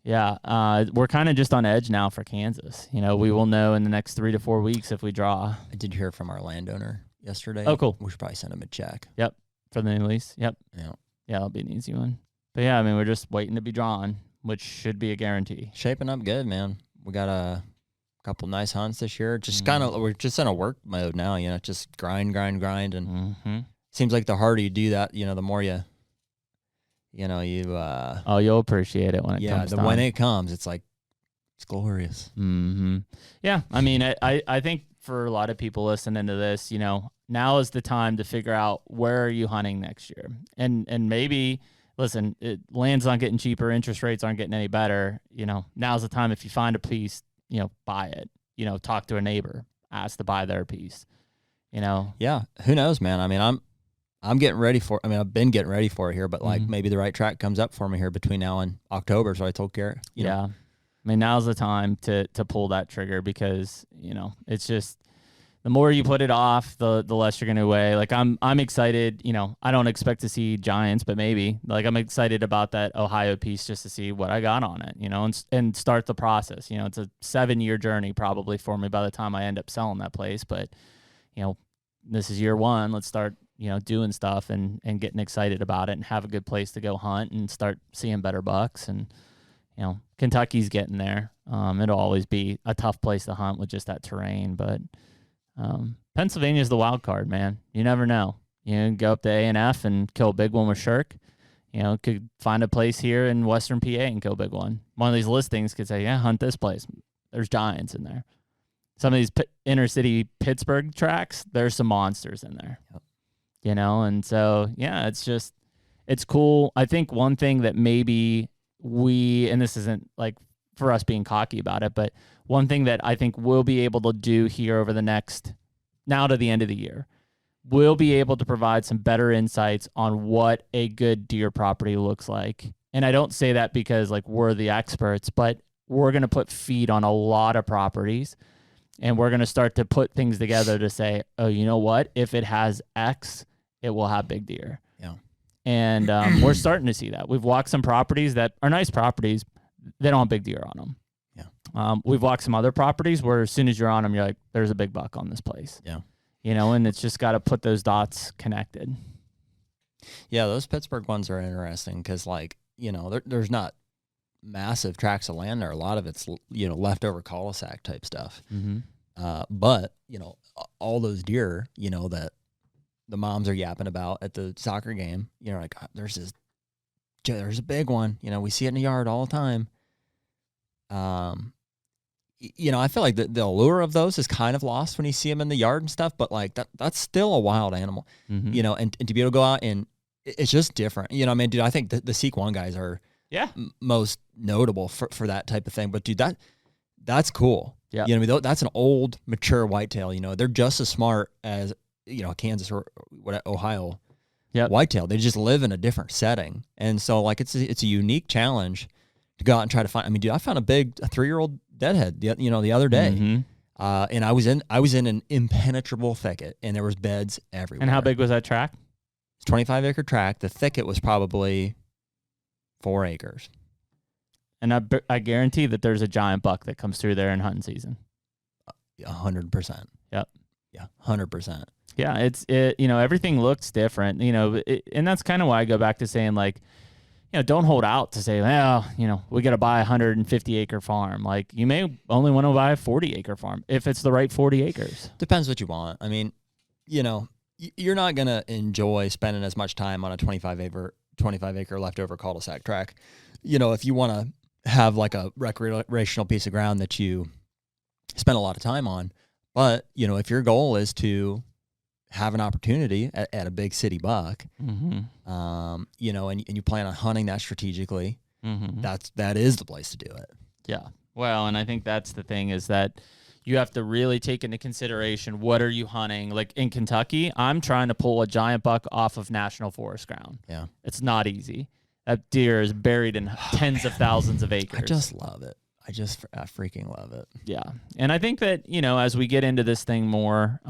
yeah, we're kind of just on edge now for Kansas. We will know in the next 3 to 4 weeks if we draw. I did hear from our landowner yesterday. Oh, cool. We should probably send him a check. Yep. For the new lease. Yep. Yeah. Yeah, that'll be an easy one. But yeah, I mean, we're just waiting to be drawn, which should be a guarantee. Shaping up good, man. We got a couple nice hunts this year. Just we're just in a work mode now, just grind. And seems like the harder you do that, the more you'll appreciate it when it comes. Yeah, when it comes, it's like, it's glorious. Mm-hmm. Yeah, I mean, I think for a lot of people listening to this, now is the time to figure out where are you hunting next year. And maybe, listen, land's not getting cheaper, interest rates aren't getting any better. Now's the time if you find a piece, buy it. Talk to a neighbor, ask to buy their piece. Yeah, who knows, man? I mean, I'm getting ready for. I mean, I've been getting ready for it here, but like maybe the right track comes up for me here between now and October. So I told Garrett. Yeah, I mean, now's the time to pull that trigger because it's just the more you put it off, the less you're gonna weigh. Like I'm excited. I don't expect to see giants, but maybe like I'm excited about that Ohio piece just to see what I got on it. And start the process. It's a 7-year journey probably for me by the time I end up selling that place. But this is year 1. Let's start doing stuff and getting excited about it and have a good place to go hunt and start seeing better bucks. And Kentucky's getting there. It'll always be a tough place to hunt with just that terrain, but Pennsylvania's the wild card, man. You never know. Go up to A&F and kill a big one with Shirk. Could find a place here in Western PA and kill a big one. One of these listings could say, yeah, hunt this place. There's giants in there. Some of these inner city Pittsburgh tracks, there's some monsters in there. Yep. And so, yeah, it's cool. I think one thing that maybe and this isn't like for us being cocky about it, but one thing that I think we'll be able to do here over the now to the end of the year, we'll be able to provide some better insights on what a good deer property looks like. And I don't say that because like we're the experts, but we're going to put feet on a lot of properties. And we're going to start to put things together to say, oh, you know what? If it has X, it will have big deer. Yeah. And we're starting to see that. We've walked some properties that are nice properties. They don't have big deer on them. Yeah. We've walked some other properties where as soon as you're on them, you're like, there's a big buck on this place. Yeah. And it's just got to put those dots connected. Yeah, those Pittsburgh ones are interesting because, like, there's not massive tracts of land there. A lot of it's leftover cul-de-sac type stuff. But all those deer that the moms are yapping about at the soccer game, like there's a big one, we see it in the yard all the time. I feel like the allure of those is kind of lost when you see them in the yard and stuff, but like that's still a wild animal, and to be able to go out and it's just different. I mean, dude, I think the Seek One guys are most notable for that type of thing, but dude, that's cool. Yeah. I mean, that's an old, mature whitetail. They're just as smart as, Kansas or Ohio whitetail. They just live in a different setting. And so, like, it's a unique challenge to go out and try to find. I mean, dude, I found a 3-year-old deadhead, the other day. And I was in an impenetrable thicket, and there was beds everywhere. And how big was that track? It's 25-acre track. The thicket was probably 4 acres. And I guarantee that there's a giant buck that comes through there in hunting season. 100%. Yep. Yeah, 100%. Yeah, everything looks different, and that's kind of why I go back to saying, like, don't hold out to say, well, we got to buy a 150-acre farm. Like, you may only want to buy a 40-acre farm if it's the right 40 acres. Depends what you want. I mean, you're not going to enjoy spending as much time on a 25-acre leftover cul-de-sac track. If you want to have like a recreational piece of ground that you spend a lot of time on. But, if your goal is to have an opportunity at a big city buck, and you plan on hunting that strategically, that is the place to do it. Yeah. Well, and I think that's the thing, is that you have to really take into consideration, what are you hunting? Like in Kentucky, I'm trying to pull a giant buck off of national forest ground. Yeah. It's not easy. That deer is buried in tens of thousands of acres. I just love it. I freaking love it. Yeah. And I think that, as we get into this thing more,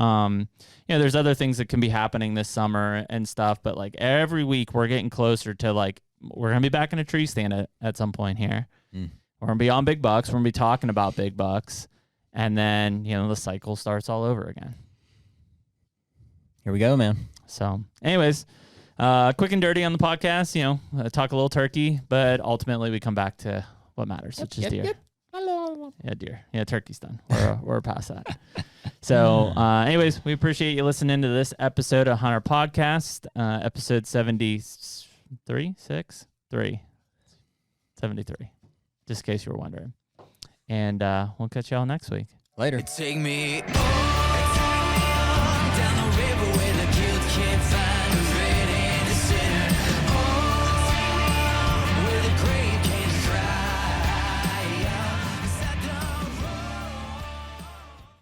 there's other things that can be happening this summer and stuff, but like every week we're getting closer to, like, we're going to be back in a tree stand at some point here. We're going to be on big bucks. We're going to be talking about big bucks. And then, the cycle starts all over again. Here we go, man. So anyways, quick and dirty on the podcast, talk a little turkey, but ultimately we come back to what matters, which is deer. Yeah, deer. Yeah, turkey's done. We're past that. So anyways, we appreciate you listening to this episode of HUNTR Podcast, episode 73, 73, just in case you were wondering. And we'll catch y'all next week. Later. Take me on down the